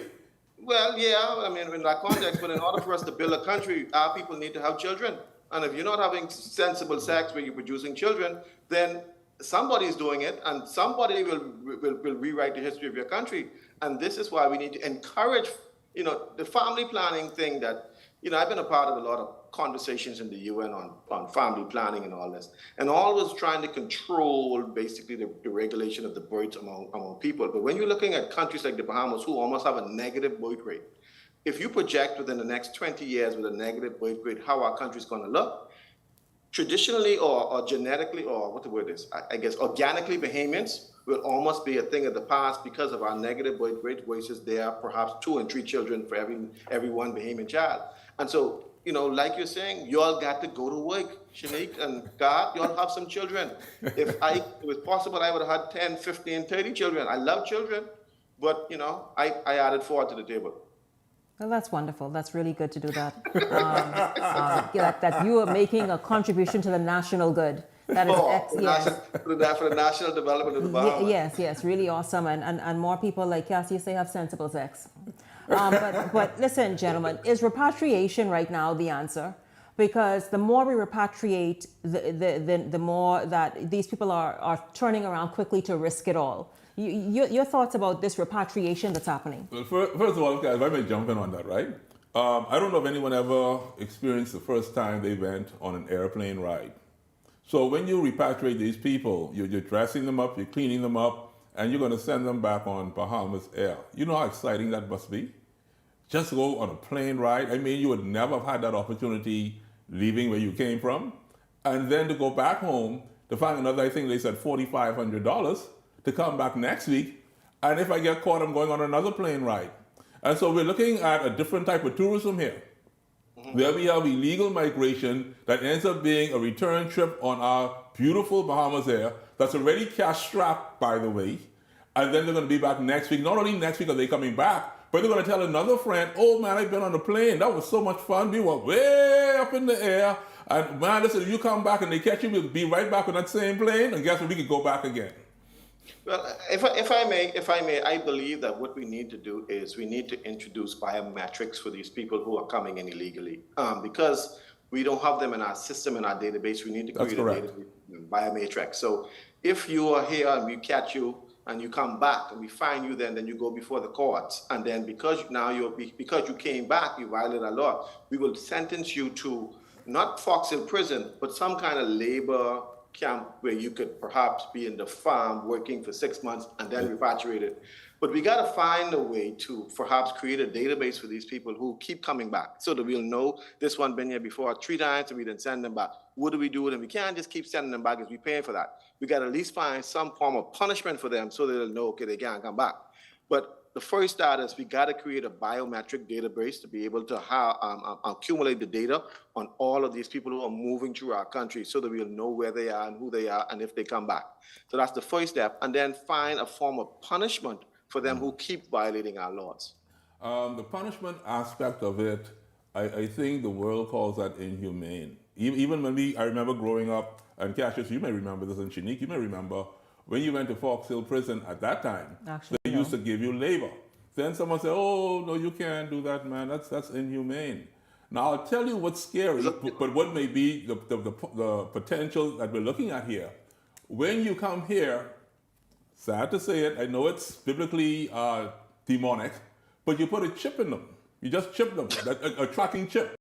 Speaker 9: Well, yeah, I mean, in that context, but in order for us to build a country, our people need to have children. And if you're not having sensible sex where you're producing children, then somebody's doing it, and somebody will rewrite the history of your country. And this is why we need to encourage, the family planning thing that, I've been a part of a lot of conversations in the UN on family planning and all this, and always trying to control basically the regulation of the births among people. But when you're looking at countries like the Bahamas, who almost have a negative birth rate, if you project within the next 20 years with a negative birth rate how our country's going to look, traditionally or genetically, or what the word is, I guess organically, Bahamians will almost be a thing of the past because of our negative birth rate, versus there are perhaps 2 and 3 children for every one Bahamian child. And so, like you're saying, you all got to go to work, Shanique and God, you all have some children. If it was possible, I would have had 10, 15, 30 children. I love children, but, I added 4 to the table.
Speaker 8: Well, that's wonderful. That's really good to do that. That you are making a contribution to the national good. That is
Speaker 9: for the national development of the Bahamas.
Speaker 8: Yes, really awesome. And more people like Cassie say have sensible sex. But listen, gentlemen, is repatriation right now the answer? Because the more we repatriate, the more that these people are turning around quickly to risk it all. Your thoughts about this repatriation that's happening?
Speaker 7: Well, first of all, guys, if I may jump in on that, right? I don't know if anyone ever experienced the first time they went on an airplane ride. So when you repatriate these people, you're dressing them up, you're cleaning them up, and you're going to send them back on Bahamas Air. You know how exciting that must be? Just go on a plane ride. I mean, you would never have had that opportunity leaving where you came from. And then to go back home to find another, I think they said $4,500 to come back next week. And if I get caught, I'm going on another plane ride. And so we're looking at a different type of tourism here. There we have illegal migration that ends up being a return trip on our beautiful Bahamas Air that's already cash-strapped, by the way. And then they're going to be back next week. Not only next week are they coming back, but they're going to tell another friend, oh man, I've been on a plane. That was so much fun. We were way up in the air. And man, listen, if you come back and they catch you, we'll be right back on that same plane. And guess what? We could go back again.
Speaker 9: Well, if I may, I believe that what we need to do is we need to introduce biometrics for these people who are coming in illegally, because we don't have them in our system, in our database. We need to create a database, biometrics. So if you are here and we catch you and you come back and we find you, then you go before the courts, and then because you came back, you violated our law, we will sentence you to not Fox Hill prison, but some kind of labor camp where you could perhaps be in the farm working for 6 months and then repatriated. But we got to find a way to perhaps create a database for these people who keep coming back, so that we'll know this one been here before 3 times and we then send them back. What do we do with them? We can't just keep sending them back as we paying for that. We got to at least find some form of punishment for them so they'll know, okay, they can't come back. But the first start is we got to create a biometric database to be able to accumulate the data on all of these people who are moving through our country, so that we'll know where they are and who they are and if they come back. So that's the first step. And then find a form of punishment for them who keep violating our laws.
Speaker 7: The punishment aspect of it, I think the world calls that inhumane. Even when I remember growing up, and Cassius, you may remember this, and Shanique, you may remember, when you went to Fox Hill prison at that time, they used to give you labor. Then someone said, oh, no, you can't do that, man. That's inhumane. Now, I'll tell you what's scary, but what may be the potential that we're looking at here. When you come here, sad to say it, I know it's biblically demonic, but you put a chip in them. You just chip them, a tracking chip.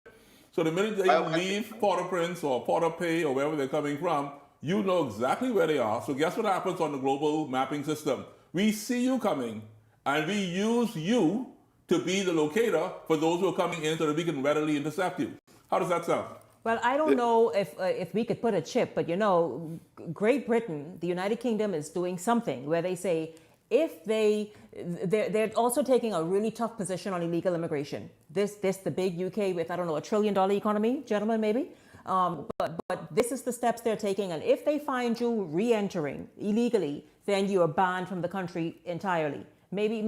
Speaker 7: So the minute they leave Port-au-Prince or Port-au-Pay or wherever they're coming from, you know exactly where they are. So guess what happens on the global mapping system? We see you coming, and we use you to be the locator for those who are coming in so that we can readily intercept you. How does that sound?
Speaker 8: Well, I don't know if we could put a chip, but you know, Great Britain, the United Kingdom is doing something where they say if they're also taking a really tough position on illegal immigration. This the big UK with, I don't know, $1 trillion economy, gentlemen, maybe. But this is the steps they're taking, and if they find you re-entering illegally, then you are banned from the country entirely. Maybe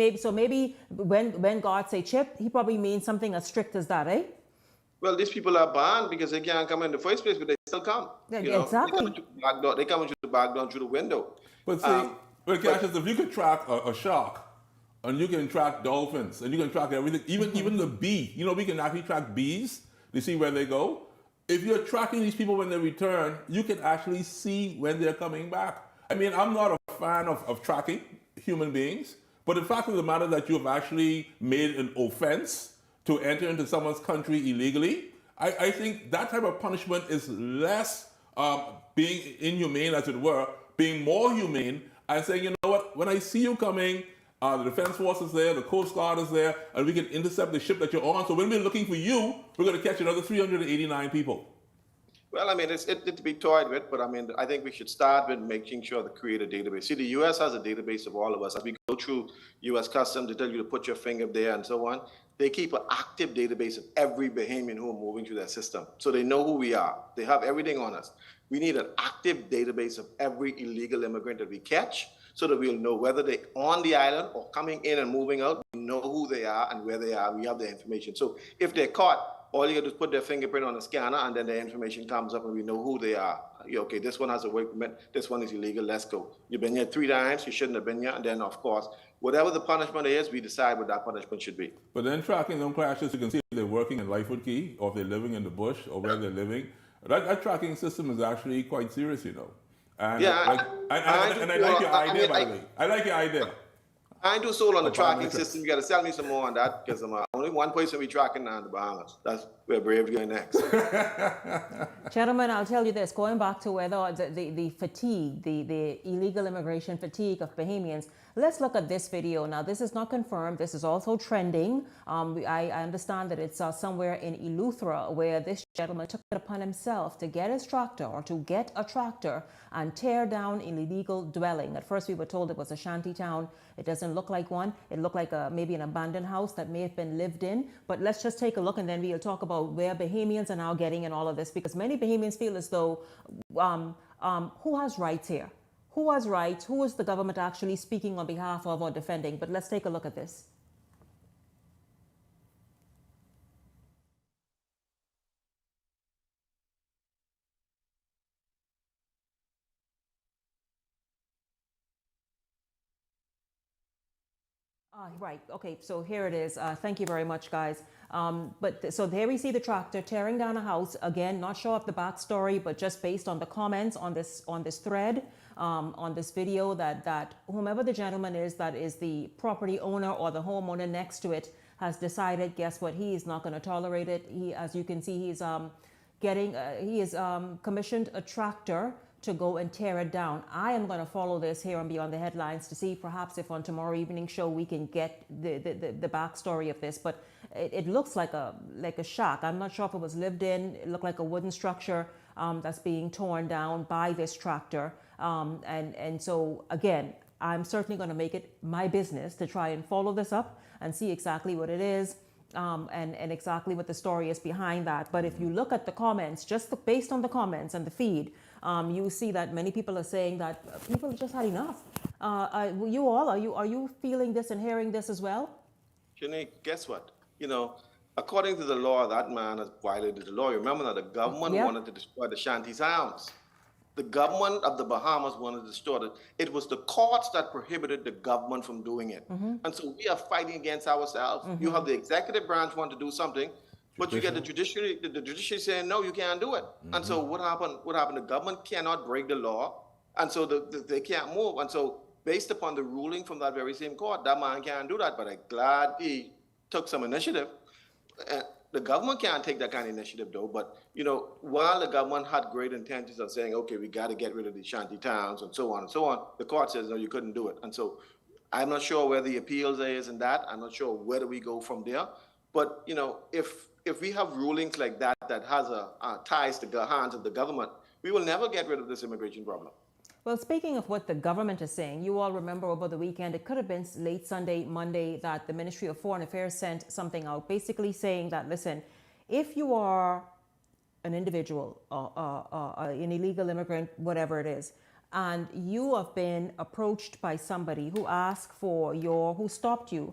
Speaker 8: when God say chip, he probably means something as strict as that, eh?
Speaker 9: Well, these people are banned because they can't come in the first place, but they still come.
Speaker 8: Yeah,
Speaker 9: you know?
Speaker 8: exactly.
Speaker 9: They come into the back door through the window.
Speaker 7: But see, Cassius, if you could track a shark, and you can track dolphins, and you can track everything, even the bee. You know, we can actually track bees to see where they go. If you're tracking these people when they return, you can actually see when they're coming back. I mean, I'm not a fan of tracking human beings, but the fact of the matter that you have actually made an offense to enter into someone's country illegally, I think that type of punishment is less being inhumane, as it were, being more humane and saying, you know what, when I see you coming, the Defense Force is there, the Coast Guard is there, and we can intercept the ship that you're on. So when we're looking for you, we're going to catch another 389 people.
Speaker 9: Well, I mean, it's to be toyed with, but I mean, I think we should start with making sure to create a database. See, the U.S. has a database of all of us. As we go through U.S. Customs, they tell you to put your finger there and so on. They keep an active database of every Bahamian who are moving through their system. So they know who we are. They have everything on us. We need an active database of every illegal immigrant that we catch so that we'll know whether they're on the island or coming in and moving out. We know who they are and where they are. We have their information. So if they're caught, all you got to do is put their fingerprint on a scanner, and then the information comes up, and we know who they are. Okay, this one has a work permit. This one is illegal. Let's go. You've been here 3 times. You shouldn't have been here. And then, of course, whatever the punishment is, we decide what that punishment should be.
Speaker 7: But then tracking them crashes, you can see if they're working in Lightfoot Key, or if they're living in the bush, or where they're living. That tracking system is actually quite serious, you know. And
Speaker 9: yeah,
Speaker 7: I like your idea, by the way. I like your idea.
Speaker 9: I ain't too sold on the tracking system. You got to sell me some more on that, because I'm only one person we tracking now in the Bahamas. That's where Brave going next.
Speaker 8: Gentlemen, I'll tell you this, going back to whether the fatigue, the illegal immigration fatigue of Bahamians, let's look at this video. Now, this is not confirmed. This is also trending. I understand that it's somewhere in Eleuthera where this gentleman took it upon himself to get his tractor, or to get a tractor and tear down an illegal dwelling. At first, we were told it was a shanty town. It doesn't look like one. It looked like maybe an abandoned house that may have been lived in. But let's just take a look, and then we'll talk about where Bahamians are now getting in all of this, because many Bahamians feel as though, who has rights here? Who has rights? Who is the government actually speaking on behalf of or defending? But let's take a look at this. Right. Okay. So here it is. Thank you very much, guys. So there we see the tractor tearing down a house. Again, not sure of the backstory, but just based on the comments on this thread, on this video, that whomever the gentleman is, that is the property owner or the homeowner next to it, has decided, guess what? He is not going to tolerate it. He, as you can see, he's commissioned a tractor to go and tear it down. I am going to follow this here on Beyond the Headlines to see perhaps if on tomorrow evening show we can get the backstory of this. But it looks like a shack. I'm not sure if it was lived in. It looked like a wooden structure that's being torn down by this tractor. And so again, I'm certainly going to make it my business to try and follow this up and see exactly what it is. And exactly what the story is behind that. But if you look at the comments, based on the comments and the feed, you see that many people are saying that people just had enough. Are you feeling this and hearing this as well?
Speaker 9: Shanique, guess what? You know, according to the law, that man has violated the law. Remember that the government wanted to destroy the shanty towns. The government of the Bahamas wanted to destroy it. It was the courts that prohibited the government from doing it. And so we are fighting against ourselves. You have the executive branch want to do something, but you get the judiciary saying, no, you can't do it. And so what happened? The government cannot break the law, and so they can't move. And so based upon the ruling from that very same court, that man can't do that, but I'm glad he took some initiative. The government can't take that kind of initiative, though. But, you know, while the government had great intentions of saying, okay, we got to get rid of these shanty towns and so on, the court says, no, you couldn't do it. And so I'm not sure where the appeals is and that. I'm not sure where do we go from there. But, you know, if if we have rulings like that that has ties to the hands of the government, we will never get rid of this immigration problem.
Speaker 8: Well, speaking of what the government is saying, you all remember over the weekend, it could have been late Sunday, Monday, that the Ministry of Foreign Affairs sent something out basically saying that, listen, if you are an individual, an illegal immigrant, whatever it is, and you have been approached by somebody who who stopped you,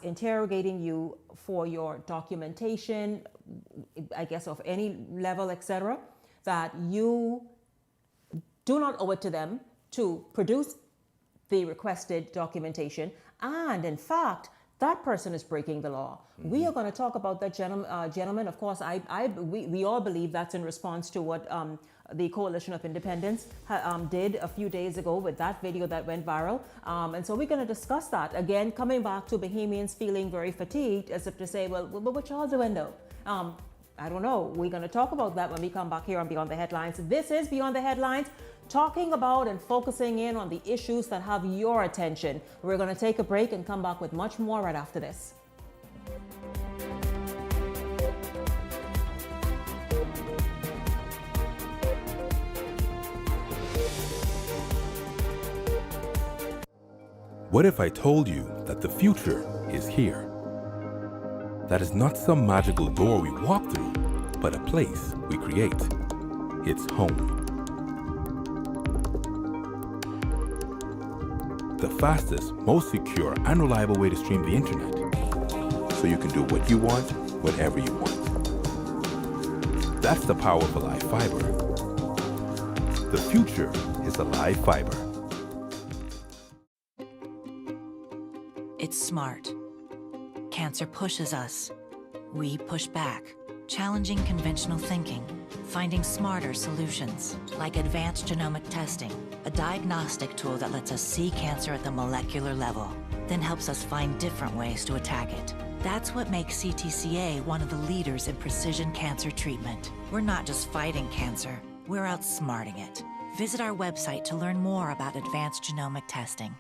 Speaker 8: interrogating you for your documentation, I guess of any level, etc., that you do not owe it to them to produce the requested documentation, and in fact, that person is breaking the law. Mm-hmm. We are going to talk about that gentleman. Of course, we all believe that's in response to what the Coalition of Independence did a few days ago with that video that went viral. And so we're going to discuss that. Again, coming back to Bahamians feeling very fatigued, as if to say, well, what y'all doing though? I don't know. We're going to talk about that when we come back here on Beyond the Headlines. This is Beyond the Headlines, talking about and focusing in on the issues that have your attention. We're going to take a break and come back with much more right after this.
Speaker 6: What if I told you that the future is here? That is not some magical door we walk through, but a place we create. It's home. The fastest, most secure, and reliable way to stream the internet, so you can do what you want, whenever you want. That's the power of Alive Fiber. The future is Alive Fiber.
Speaker 10: It's smart. Cancer pushes us. We push back, challenging conventional thinking, finding smarter solutions, like advanced genomic testing, a diagnostic tool that lets us see cancer at the molecular level, then helps us find different ways to attack it. That's what makes CTCA one of the leaders in precision cancer treatment. We're not just fighting cancer, we're outsmarting it. Visit our website to learn more about advanced genomic testing.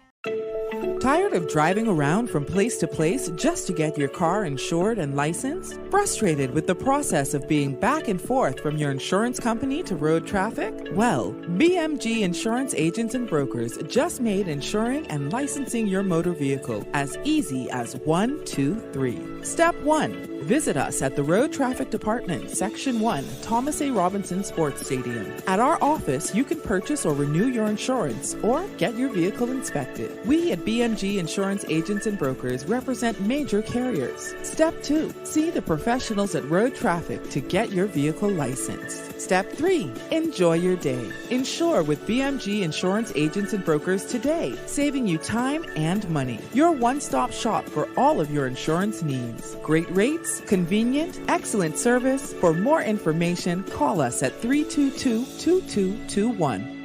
Speaker 11: Tired of driving around from place to place just to get your car insured and licensed? Frustrated with the process of being back and forth from your insurance company to road traffic? Well, BMG Insurance Agents and Brokers just made insuring and licensing your motor vehicle as easy as 1, 2, 3. Step 1. Visit us at the Road Traffic Department, Section 1, Thomas A. Robinson Sports Stadium. At our office, you can purchase or renew your insurance or get your vehicle inspected. We at BMG Insurance Agents and Brokers represent major carriers. Step 2. See the professionals at Road Traffic to get your vehicle licensed. Step 3. Enjoy your day. Insure with BMG Insurance Agents and Brokers today, saving you time and money. Your one-stop shop for all of your insurance needs. Great rates, convenient, excellent service. For more information, call us at 322-2221.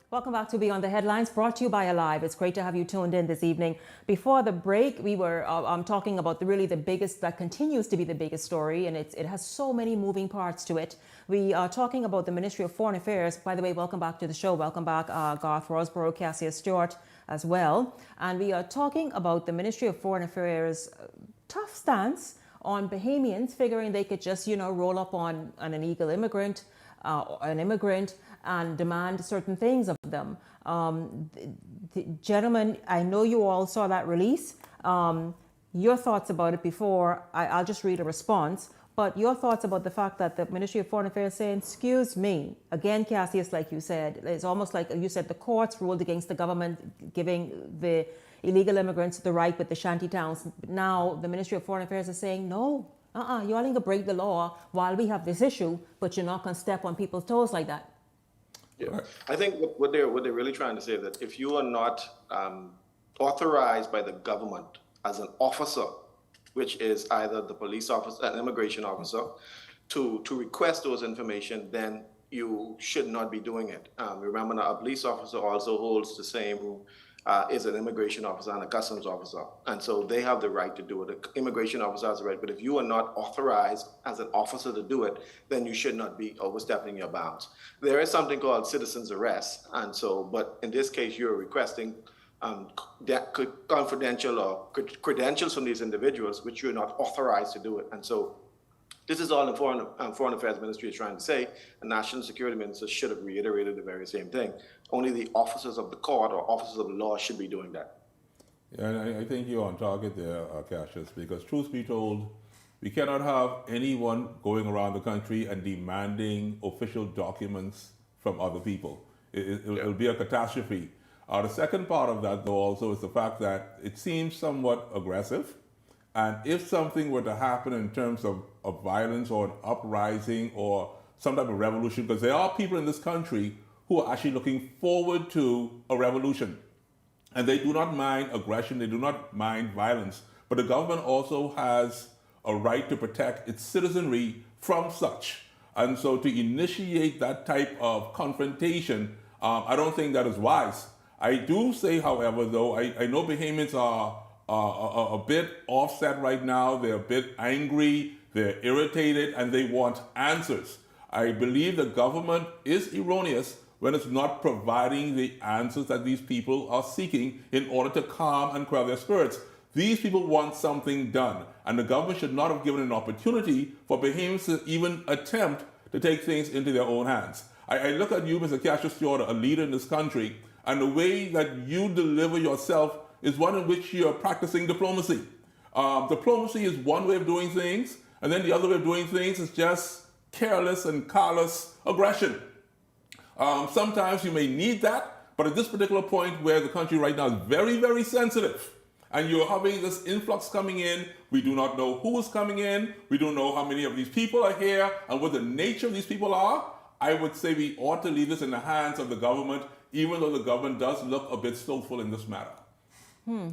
Speaker 8: Welcome back to Beyond the Headlines, brought to you by Alive. It's great to have you tuned in this evening. Before the break, we were talking about the biggest, that continues to be the biggest story, and it has so many moving parts to it. We are talking about the Ministry of Foreign Affairs. By the way, welcome back to the show. Welcome back, Garth Rosborough, Cassia Stewart as well. And we are talking about the Ministry of Foreign Affairs' tough stance on Bahamians, figuring they could just, roll up on an illegal immigrant, and demand certain things of them. Gentlemen, I know you all saw that release. Your thoughts about it before, I'll just read a response, but your thoughts about the fact that the Ministry of Foreign Affairs saying, excuse me, again, Cassius, like you said, it's almost like you said the courts ruled against the government giving the illegal immigrants the right with the shanty towns. Now the Ministry of Foreign Affairs is saying, no, you all ain't gonna break the law while we have this issue, but you're not gonna step on people's toes like that.
Speaker 9: Yeah, I think what they're really trying to say is that if you are not authorized by the government as an officer, which is either the police officer, an immigration officer, to request those information, then you should not be doing it. Remember, now, a police officer also holds the same is an immigration officer and a customs officer. And so they have the right to do it. The immigration officer has the right, but if you are not authorized as an officer to do it, then you should not be overstepping your bounds. There is something called citizen's arrest. And so, but in this case, you're requesting confidential or credentials from these individuals, which you're not authorized to do it. And so this is all the Foreign Affairs Ministry is trying to say. The National Security Minister should have reiterated the very same thing. Only the officers of the court or officers of the law should be doing that.
Speaker 7: Yeah, and I think you're on target there, Cassius, because truth be told, we cannot have anyone going around the country and demanding official documents from other people. It'll be a catastrophe. The second part of that, though, also is the fact that it seems somewhat aggressive. And if something were to happen in terms of violence or an uprising or some type of revolution, because there are people in this country who are actually looking forward to a revolution. And they do not mind aggression, they do not mind violence. But the government also has a right to protect its citizenry from such. And so to initiate that type of confrontation, I don't think that is wise. I do say, however, though, I know Bahamians are a bit offset right now. They're a bit angry, they're irritated, and they want answers. I believe the government is erroneous when it's not providing the answers that these people are seeking in order to calm and quell their spirits. These people want something done, and the government should not have given an opportunity for Bahamians to even attempt to take things into their own hands. I look at you, Mr. Cassius Stewart, a leader in this country, and the way that you deliver yourself is one in which you're practicing diplomacy. Diplomacy is one way of doing things, and then the other way of doing things is just careless and callous aggression. Sometimes you may need that, but at this particular point where the country right now is very, very sensitive, and you're having this influx coming in, we do not know who is coming in, we don't know how many of these people are here, and what the nature of these people are, I would say we ought to leave this in the hands of the government, even though the government does look a bit slowful in this matter.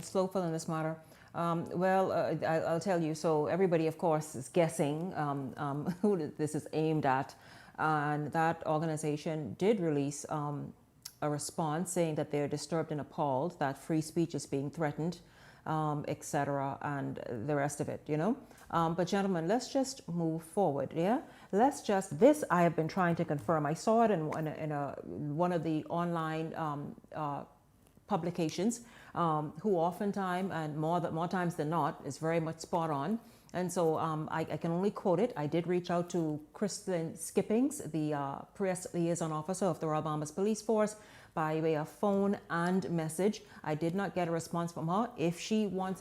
Speaker 8: Slowful in this matter. I'll tell you, so everybody, of course, is guessing who this is aimed at. And that organization did release a response saying that they're disturbed and appalled that free speech is being threatened, etc., and the rest of it, you know. But gentlemen, let's just move forward, yeah? This I have been trying to confirm. I saw it in one of the online publications, who oftentimes, and more times than not, is very much spot on. And so I can only quote it. I did reach out to Kristen Skippings, the press liaison officer of the Royal Bahamas Police Force, by way of phone and message. I did not get a response from her. If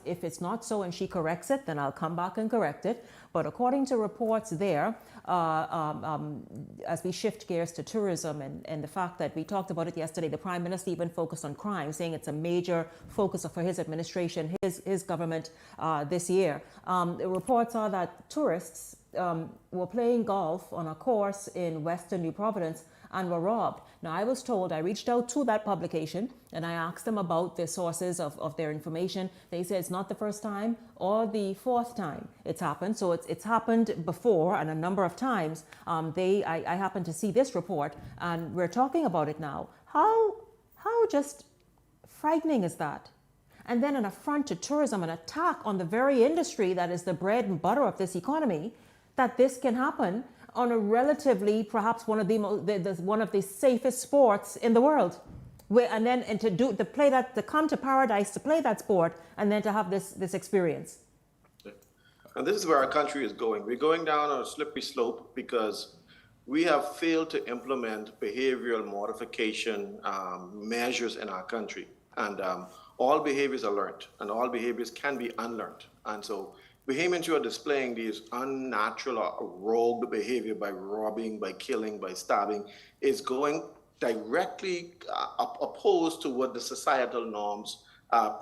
Speaker 8: it's not so and she corrects it, then I'll come back and correct it. But according to reports there, as we shift gears to tourism and the fact that we talked about it yesterday, the Prime Minister even focused on crime, saying it's a major focus for his administration, his government this year. The reports are that tourists were playing golf on a course in Western New Providence and were robbed. Now, I was told, I reached out to that publication and I asked them about the sources of their information. They said it's not the first time or the fourth time it's happened. So it's happened before and a number of times. I happened to see this report and we're talking about it now. How just frightening is that? And then an affront to tourism, an attack on the very industry that is the bread and butter of this economy, that this can happen on a relatively, perhaps one of the safest sports in the world, to come to paradise to play that sport, and then to have this experience.
Speaker 9: And this is where our country is going. We're going down on a slippery slope because we have failed to implement behavioral modification measures in our country, and all behaviors are learned, and all behaviors can be unlearned, and so. Bahamians who are displaying these unnatural or rogue behavior by robbing, by killing, by stabbing, is going directly opposed to what the societal norms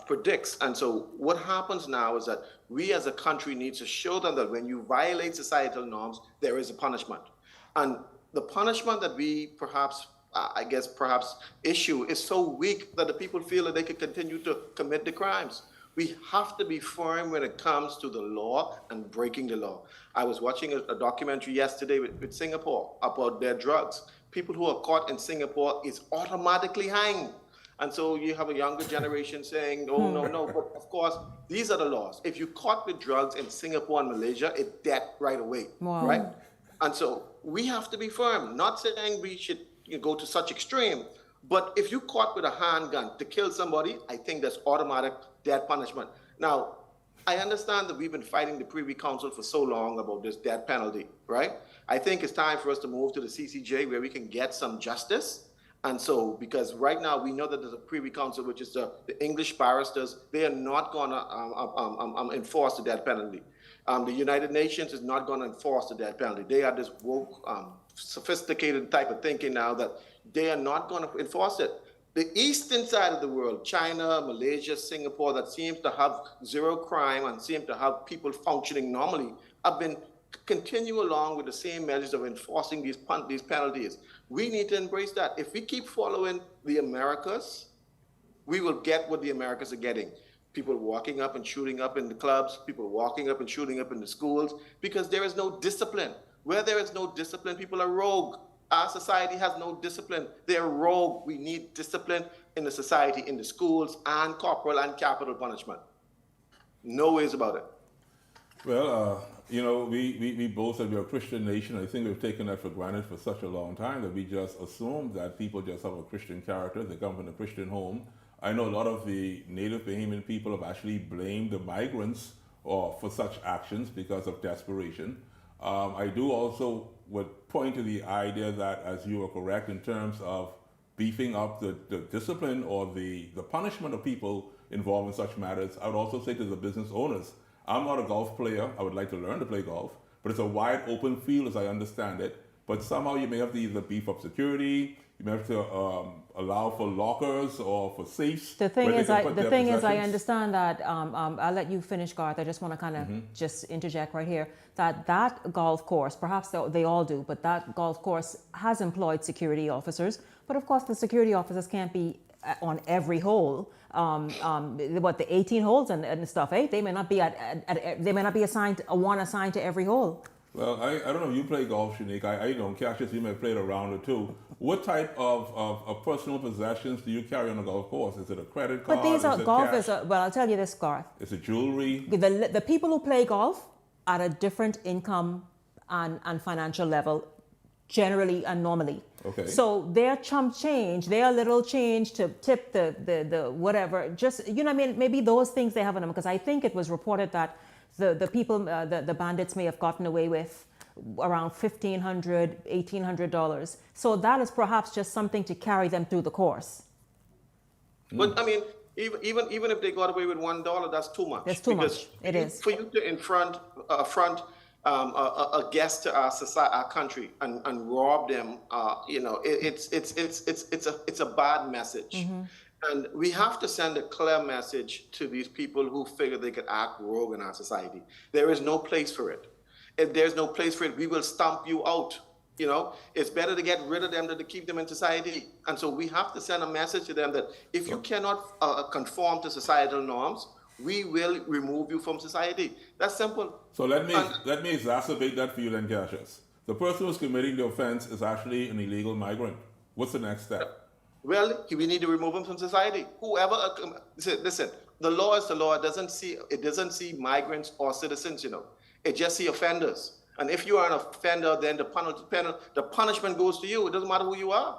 Speaker 9: predicts. And so what happens now is that we as a country need to show them that when you violate societal norms, there is a punishment. And the punishment that we perhaps issue is so weak that the people feel that they can continue to commit the crimes. We have to be firm when it comes to the law and breaking the law. I was watching a documentary yesterday with Singapore about their drugs. People who are caught in Singapore is automatically hanged. And so you have a younger generation saying, oh, no, no. But of course, these are the laws. If you caught with drugs in Singapore and Malaysia, it's death right away, right? And so we have to be firm, not saying we should go to such extreme, but if you caught with a handgun to kill somebody, I think that's automatic death punishment. Now, I understand that we've been fighting the Privy Council for so long about this death penalty, right? I think it's time for us to move to the CCJ where we can get some justice. And so, because right now we know that there's a Privy Council, which is the English barristers, they are not going to enforce the death penalty. The United Nations is not going to enforce the death penalty. They are this woke, sophisticated type of thinking now that they are not going to enforce it. The eastern side of the world, China, Malaysia, Singapore, that seems to have zero crime and seem to have people functioning normally, have been continue along with the same measures of enforcing these penalties. We need to embrace that. If we keep following the Americas, we will get what the Americas are getting. People walking up and shooting up in the clubs, people walking up and shooting up in the schools, because there is no discipline. Where there is no discipline, people are rogue. Our society has no discipline. They're rogue. We need discipline in the society, in the schools, and corporal and capital punishment. No ways about it.
Speaker 7: Well, you know, we both said we're a Christian nation. I think we've taken that for granted for such a long time that we just assume that people just have a Christian character. They come from a Christian home. I know a lot of the native Bahamian people have actually blamed the migrants for such actions because of desperation. I do also would point to the idea that, as you are correct, in terms of beefing up the discipline or the punishment of people involved in such matters, I would also say to the business owners, I'm not a golf player. I would like to learn to play golf, but it's a wide open field as I understand it. But somehow you may have to either beef up security, you may have to allow for lockers or for safes.
Speaker 8: The thing is, I understand that. I'll let you finish, Garth. I just want to kind of just interject right here that golf course, perhaps they all do, but that golf course has employed security officers. But of course, the security officers can't be on every hole. The 18 holes and stuff, eh? They may not be they may not be assigned to every hole.
Speaker 7: Well, I don't know if you play golf, Shanique. I don't. Cassius, you may have played a round or two. What type of personal possessions do you carry on a golf course? Is it a credit card?
Speaker 8: But these are golf is well, I'll tell you this, Garth.
Speaker 7: Is it jewelry?
Speaker 8: The people who play golf at a different income and financial level, generally and normally.
Speaker 7: Okay.
Speaker 8: So their chump change, their little change to tip the whatever, just, you know what I mean? Maybe those things they have on them, because I think it was reported that the people, the bandits may have gotten away with around $1,500, $1,800. So that is perhaps just something to carry them through the course.
Speaker 9: But I mean, even if they got away with $1, that's too much.
Speaker 8: It's too much. It is.
Speaker 9: For you to affront a guest to our society, our country, and rob them, you know, it's a bad message.
Speaker 8: Mm-hmm.
Speaker 9: And we have to send a clear message to these people who figure they could act rogue in our society. There is no place for it. If there's no place for it, we will stomp you out. You know, it's better to get rid of them than to keep them in society. And so we have to send a message to them that if you cannot conform to societal norms, we will remove you from society. That's simple.
Speaker 7: So let me exacerbate that for you then, Cassius. The person who's committing the offense is actually an illegal migrant. What's the next step?
Speaker 9: Well, we need to remove them from society. Whoever, listen, the law is the law. It doesn't see migrants or citizens, you know. It just see offenders. And if you are an offender, then the punishment goes to you. It doesn't matter who you are.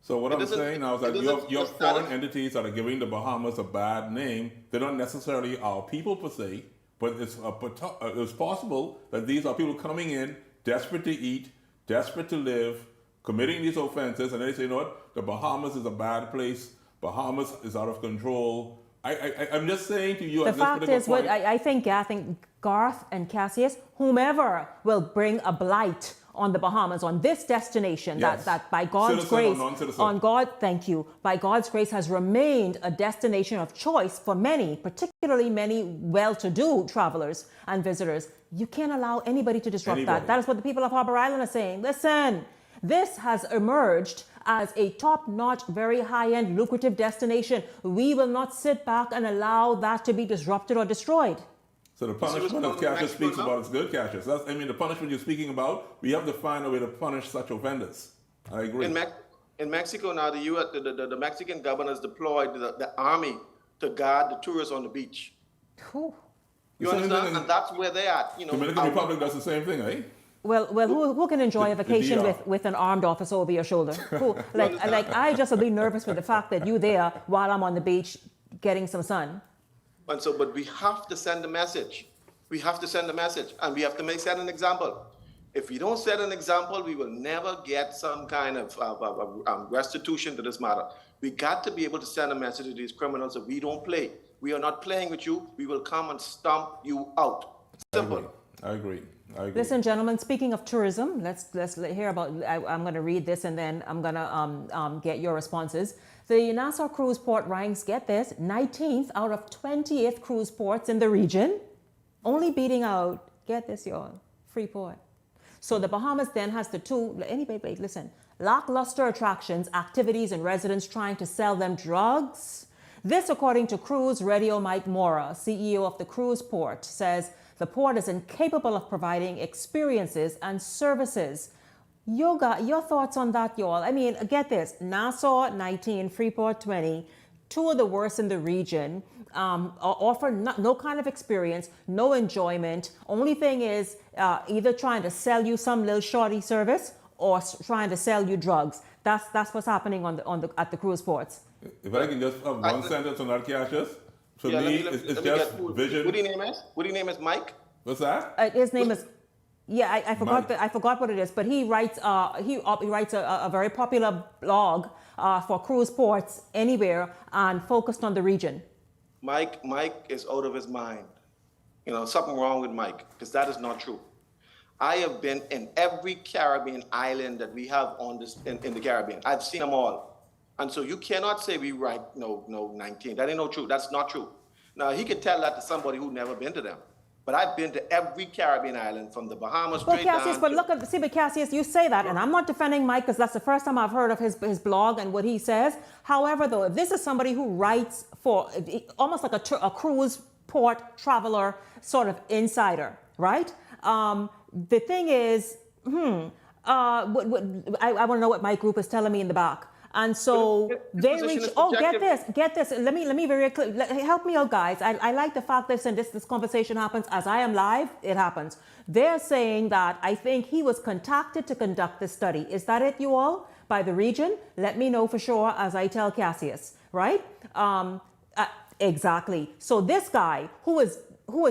Speaker 7: So what I'm saying now is that you have foreign entities that are giving the Bahamas a bad name. They're not necessarily our people per se, but it's possible that these are people coming in, desperate to eat, desperate to live, committing these offenses, and they say, you know what, the Bahamas is a bad place. Bahamas is out of control. I'm just saying to you.
Speaker 8: The fact is, what I think Garth and Cassius, whomever will bring a blight on the Bahamas, on this destination,
Speaker 7: yes,
Speaker 8: that by God's grace, thank you, by God's grace has remained a destination of choice for many, particularly many well-to-do travelers and visitors. You can't allow anybody to disrupt that. That is what the people of Harbour Island are saying. Listen, this has emerged as a top-notch, very high-end, lucrative destination. We will not sit back and allow that to be disrupted or destroyed.
Speaker 7: So the punishment that Cassius speaks about is good, Cassius. The punishment you're speaking about, we have to find a way to punish such offenders. I agree.
Speaker 9: In Mexico now, the Mexican governors deployed the army to guard the tourists on the beach.
Speaker 8: Whew.
Speaker 9: You understand? And that's where they are. You know,
Speaker 7: Dominican Republic does the same thing, eh?
Speaker 8: Well, who can enjoy a vacation with an armed officer over your shoulder? Who, like I just would be nervous with the fact that you there while I'm on the beach getting some sun.
Speaker 9: And so, but we have to send a message. We have to send a message, and we have to set an example. If we don't set an example, we will never get some kind of restitution to this matter. We got to be able to send a message to these criminals that we don't play. We are not playing with you. We will come and stomp you out. Simple.
Speaker 7: I agree.
Speaker 8: Listen, gentlemen, speaking of tourism, let's hear about, I'm going to read this and then I'm going to get your responses. The Nassau cruise port ranks, get this, 19th out of 20th cruise ports in the region, only beating out, get this, y'all, Freeport. So the Bahamas then has the two, anyway, wait, listen, lackluster attractions, activities, and residents trying to sell them drugs. This, according to Cruise Radio Mike Mora, CEO of the cruise port, says the port is incapable of providing experiences and services. Your thoughts on that, y'all? I mean, get this, Nassau 19, Freeport 20, two of the worst in the region, offer no kind of experience, no enjoyment. Only thing is either trying to sell you some little shorty service or trying to sell you drugs. That's what's happening at the cruise ports.
Speaker 7: If I can just have one sentence on that, Cassius. For me, it's just vision.
Speaker 9: What do you name is Mike?
Speaker 7: What's that?
Speaker 8: His name is, yeah, I forgot I forgot what it is, but he writes he writes a very popular blog for cruise ports anywhere and focused on the region.
Speaker 9: Mike is out of his mind. You know, something wrong with Mike, because that is not true. I have been in every Caribbean island that we have on this in the Caribbean. I've seen them all. And so you cannot say we rank no 19. That ain't no true. That's not true. Now he could tell that to somebody who's never been to them. But I've been to every Caribbean island from the Bahamas straight
Speaker 8: Cassius,
Speaker 9: down.
Speaker 8: But Cassius, you say that, and I'm not defending Mike because that's the first time I've heard of his blog and what he says. However, though, if this is somebody who writes for almost like a cruise port traveler sort of insider, right? The thing is, I want to know what my group is telling me in the back. And so they reach, get this. Let me very clear, help me out, guys. I like the fact that this conversation happens as I am live, it happens. They're saying that I think he was contacted to conduct the study. Is that it, you all? By the region? Let me know for sure as I tell Cassius, right? Exactly. So this guy who is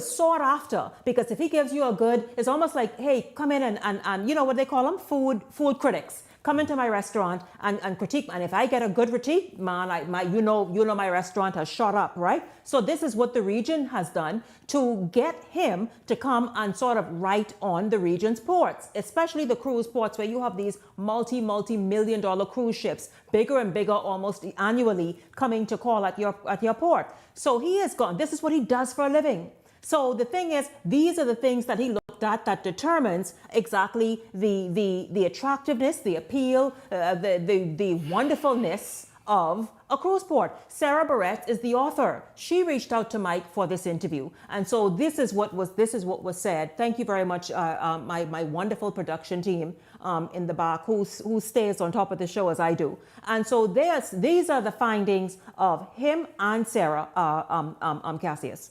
Speaker 8: sought after, because if he gives you a good, it's almost like, hey, come in and you know what they call them? Food critics. Come into my restaurant and critique. And if I get a good critique, man, you know my restaurant has shot up, right? So this is what the region has done to get him to come and sort of write on the region's ports, especially the cruise ports where you have these multi-million-dollar cruise ships, bigger and bigger almost annually, coming to call at your port. So he has gone. This is what he does for a living. So the thing is, these are the things that he looked at that determines exactly the attractiveness, the appeal, the wonderfulness of a cruise port. Sarah Barrett is the author. She reached out to Mike for this interview, and so this is what was said. Thank you very much, my wonderful production team in the back who stays on top of the show as I do. And so these are the findings of him and Sarah Cassius.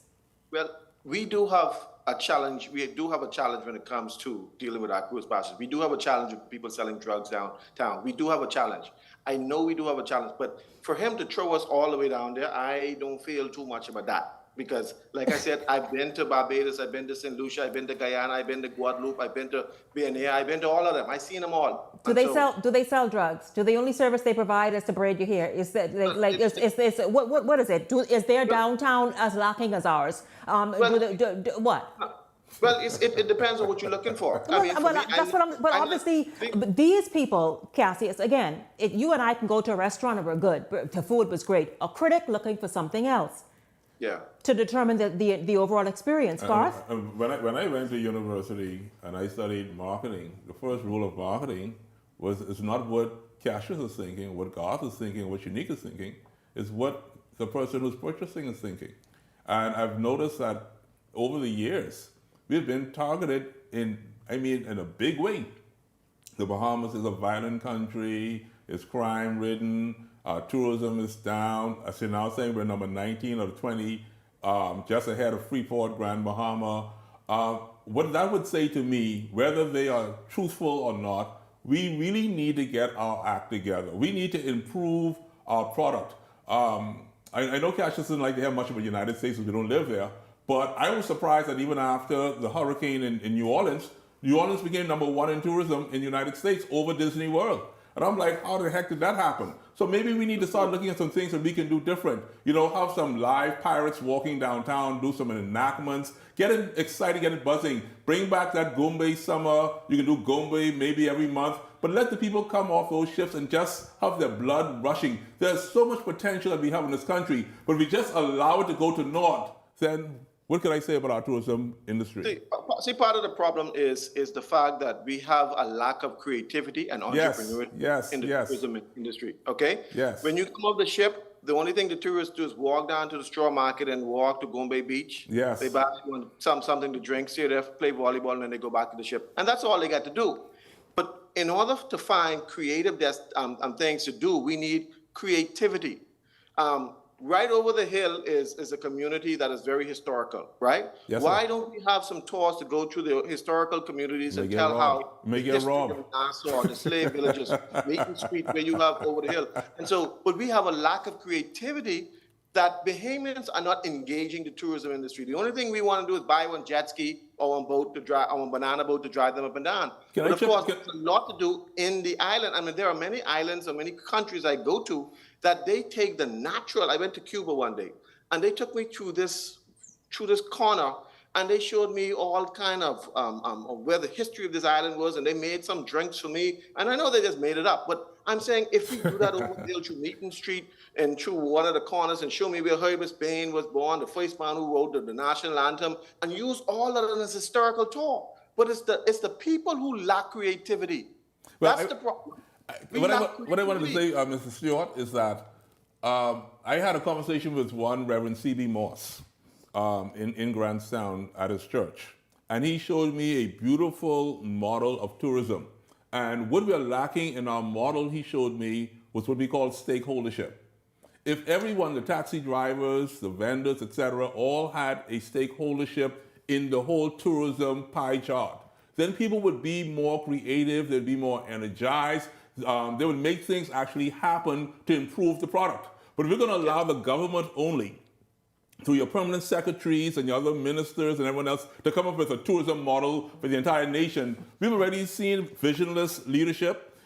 Speaker 9: Well, we do have a challenge. We do have a challenge when it comes to dealing with our cruise passengers. We do have a challenge with people selling drugs downtown. We do have a challenge. I know we do have a challenge, but for him to throw us all the way down there, I don't feel too much about that. Because, like I said, I've been to Barbados, I've been to St. Lucia, I've been to Guyana, I've been to Guadeloupe, I've been to Benin, I've been to all of them. I've seen them all.
Speaker 8: Do they sell drugs? Do the only service they provide is to braid your hair? Is that what is it? Is their downtown as lacking as ours? What?
Speaker 9: Well, it depends on what you're looking for.
Speaker 8: But obviously, these people, Cassius, again, you and I can go to a restaurant and we're good. The food was great. A critic looking for something else.
Speaker 9: Yeah.
Speaker 8: To determine the overall experience. Garth?
Speaker 7: When I went to university and I studied marketing, the first rule of marketing was it's not what Cassius is thinking, what Garth is thinking, what Unique is thinking, it's what the person who's purchasing is thinking. And I've noticed that over the years, we've been targeted in a big way. The Bahamas is a violent country. It's crime-ridden. Tourism is down. I see now saying we're number 19 or 20, just ahead of Freeport, Grand Bahama. What that would say to me, whether they are truthful or not, we really need to get our act together. We need to improve our product. I know Cash doesn't like to have much of a United States because we don't live there, but I was surprised that even after the hurricane in New Orleans became number 1 in tourism in the United States over Disney World. And I'm like, how the heck did that happen? So maybe we need to start looking at some things that we can do different. You know, have some live pirates walking downtown, do some enactments, get it excited, get it buzzing. Bring back that Gombe summer. You can do Gombe maybe every month, but let the people come off those ships and just have their blood rushing. There's so much potential that we have in this country, but if we just allow it to go to naught, then what can I say about our tourism industry?
Speaker 9: See, part of the problem is the fact that we have a lack of creativity and entrepreneurship in the tourism industry, okay?
Speaker 7: Yes.
Speaker 9: When you come off the ship, the only thing the tourists do is walk down to the straw market and walk to Gombe Beach.
Speaker 7: Yes.
Speaker 9: They buy something to drink, sit there, play volleyball, and then they go back to the ship. And that's all they got to do. But in order to find creative things to do, we need creativity. Right over the hill is a community that is very historical, right?
Speaker 7: Yes,
Speaker 9: Why
Speaker 7: sir.
Speaker 9: don't we have some tours to go through the historical communities and
Speaker 7: Make it
Speaker 9: tell
Speaker 7: raw.
Speaker 9: how
Speaker 7: Make
Speaker 9: the
Speaker 7: it
Speaker 9: history
Speaker 7: raw.
Speaker 9: of Nassau, the slave villages, Main Street, where you have over the hill. And so, but we have a lack of creativity that Bahamians are not engaging the tourism industry. The only thing we want to do is buy one jet ski or one boat to drive, or one banana boat to drive them up and down. But of course, there's a lot to do in the island. I mean, there are many islands or many countries I go to that they take the natural. I went to Cuba one day, and they took me through this corner, and they showed me all kind of where the history of this island was, and they made some drinks for me. And I know they just made it up, but I'm saying if we do that over there through Meeting Street and through one of the corners and show me where Herbert Spain was born, the first man who wrote the national anthem, and use all of it as a historical tour. But it's the people who lack creativity.
Speaker 7: Well,
Speaker 9: That's the problem.
Speaker 7: What I wanted to say, Mr. Stewart, is that I had a conversation with one Reverend C.B. Moss in Grandstown at his church, and he showed me a beautiful model of tourism. And what we're lacking in our model, he showed me, was what we call stakeholdership. If everyone, the taxi drivers, the vendors, etc., all had a stakeholdership in the whole tourism pie chart, then people would be more creative, they'd be more energized, they would make things actually happen to improve the product. But if we're going to allow the government only, through your permanent secretaries and your other ministers and everyone else, to come up with a tourism model for the entire nation, we've already seen visionless leadership,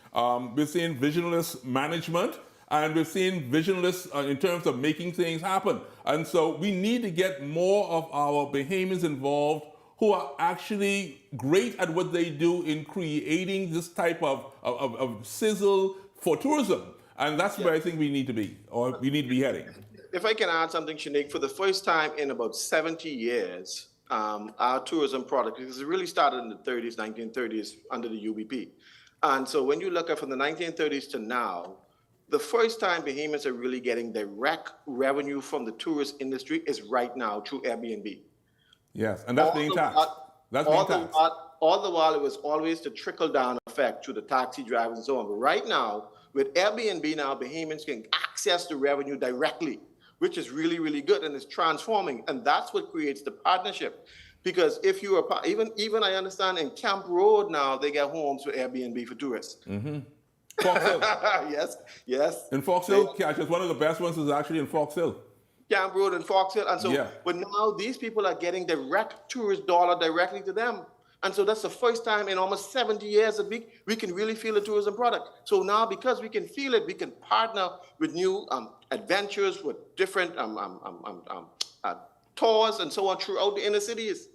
Speaker 7: we've seen visionless management, and we've seen visionless in terms of making things happen. And so we need to get more of our Bahamians involved who are actually great at what they do in creating this type of sizzle for tourism. And that's where I think we need to be, or we need to be heading.
Speaker 9: If I can add something, Shanique, for the first time in about 70 years, our tourism product, because it really started in the 30s, 1930s, under the UBP. And so when you look at from the 1930s to now, the first time Bahamians are really getting direct revenue from the tourist industry is right now through Airbnb.
Speaker 7: Yes, and that's being taxed.
Speaker 9: All the while, it was always the trickle-down effect through the taxi drivers and so on. But right now, with Airbnb now, Bahamians can access the revenue directly, which is really, really good, and it's transforming. And that's what creates the partnership. Because if you are, even I understand in Camp Road now, they get homes for Airbnb for tourists.
Speaker 7: Mm-hmm. Fox Hill.
Speaker 9: yes.
Speaker 7: In Fox Hill, Cassius, one of the best ones is actually in Fox Hill.
Speaker 9: Camp Road and Fox Hill. And so,
Speaker 7: yeah.
Speaker 9: But now these people are getting direct tourist dollar directly to them. And so that's the first time in almost 70 years that we can really feel the tourism product. So now, because we can feel it, we can partner with new adventures, with different tours and so on throughout the inner cities.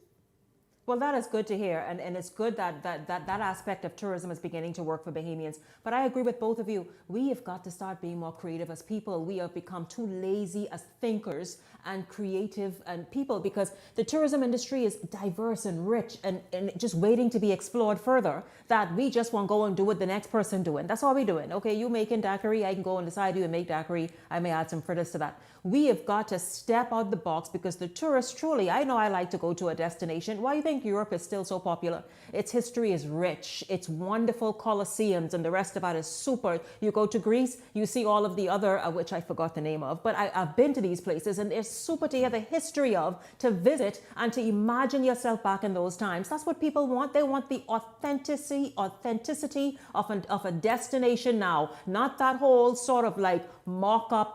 Speaker 8: Well, that is good to hear, and it's good that aspect of tourism is beginning to work for Bahamians. But I agree with both of you. We have got to start being more creative as people. We have become too lazy as thinkers and creative and people, because the tourism industry is diverse and rich and just waiting to be explored further, that we just want to go and do what the next person doing. That's all we're doing. Okay, you making daiquiri, I can go and decide you and make daiquiri. I may add some fritters to that. We have got to step out the box, because the tourists truly, I know I like to go to a destination. Why do you think think Europe is still so popular? Its history is rich. It's wonderful colosseums and the rest of it is super. You go to Greece, you see all of the other, which I forgot the name of, but I've been to these places and they're super to hear the history of, to visit and to imagine yourself back in those times. That's what people want. They want the authenticity of a destination now, not that whole sort of like mock-up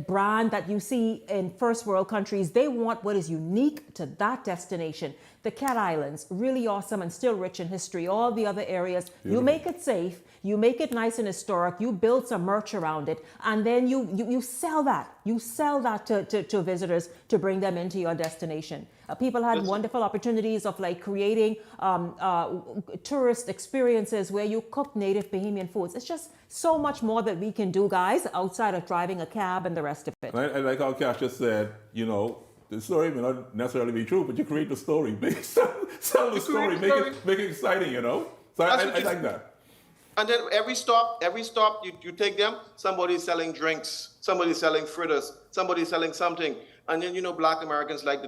Speaker 8: brand that you see in first world countries. They want what is unique to that destination. The Cat Islands, really awesome and still rich in history. All the other areas, you make it safe, you make it nice and historic, you build some merch around it, and then you sell that. You sell that to visitors to bring them into your destination. People had wonderful opportunities of like creating tourist experiences where you cook native Bahamian foods. It's just so much more that we can do, guys, outside of driving a cab and the rest of it.
Speaker 7: I like how Cash just said, you know, the story may not necessarily be true, but you create the story. Sell the story, make it exciting, you know? So I like that.
Speaker 9: And then every stop you take them, somebody's selling drinks, somebody's selling fritters, somebody's selling something. And then, you know, Black Americans like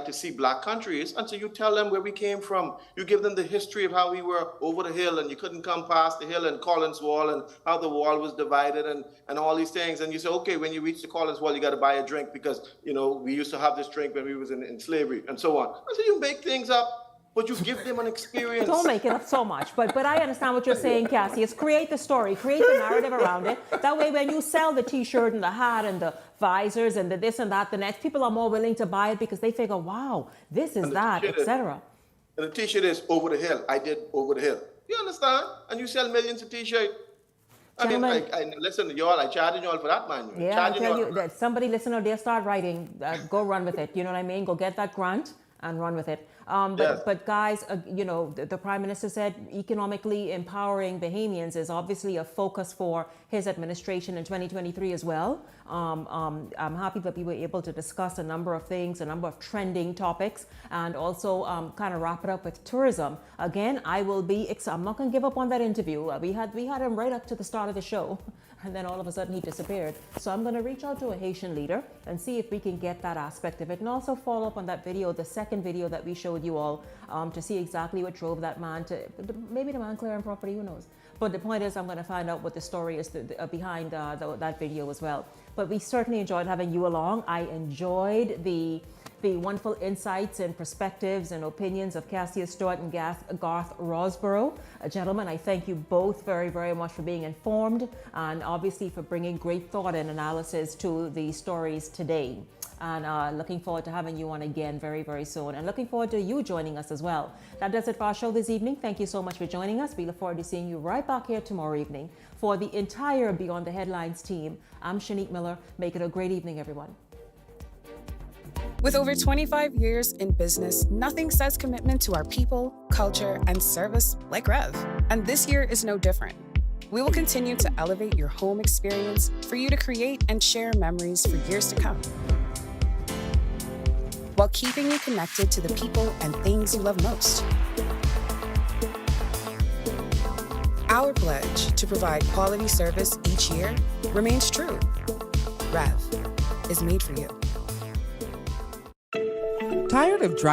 Speaker 9: to see Black countries. And so you tell them where we came from. You give them the history of how we were over the hill and you couldn't come past the hill and Collins Wall and how the wall was divided and all these things. And you say, okay, when you reach the Collins Wall, you got to buy a drink because, you know, we used to have this drink when we was in slavery and so on. And so you make things up. But you give them an experience.
Speaker 8: Don't make it up so much. But I understand what you're saying, Cassie. It's create the story, create the narrative around it. That way, when you sell the T-shirt and the hat and the visors and the this and that, the next, people are more willing to buy it because they figure, wow, this is that, etc.
Speaker 9: And the T-shirt is over the hill. I did over the hill. You understand? And you sell millions of T-shirts. I mean, I listen to y'all. I charge y'all for that, man.
Speaker 8: Yeah, I'll tell you that somebody listen or they start writing. Go run with it. You know what I mean? Go get that grant and run with it. But guys, you know, the Prime Minister said economically empowering Bahamians is obviously a focus for his administration in 2023 as well. I'm happy that we were able to discuss a number of things, a number of trending topics, and also kind of wrap it up with tourism. Again, I'm not going to give up on that interview. We had him right up to the start of the show. And then all of a sudden he disappeared. So I'm going to reach out to a Haitian leader and see if we can get that aspect of it, and also follow up on that video, the second video that we showed you all, to see exactly what drove that man to, maybe the man clearing property, who knows. But the point is, I'm going to find out what the story is behind that video as well. But we certainly enjoyed having you along. I enjoyed the wonderful insights and perspectives and opinions of Cassia Stewart and Garth Rosborough. Gentlemen, I thank you both very, very much for being informed and obviously for bringing great thought and analysis to the stories today. And looking forward to having you on again very, very soon. And looking forward to you joining us as well. That does it for our show this evening. Thank you so much for joining us. We look forward to seeing you right back here tomorrow evening. For the entire Beyond the Headlines team, I'm Shanique Miller. Make it a great evening, everyone.
Speaker 4: With over 25 years in business, nothing says commitment to our people, culture, and service like Rev. And this year is no different. We will continue to elevate your home experience for you to create and share memories for years to come, while keeping you connected to the people and things you love most. Our pledge to provide quality service each year remains true. Rev is made for you.
Speaker 11: Tired of driving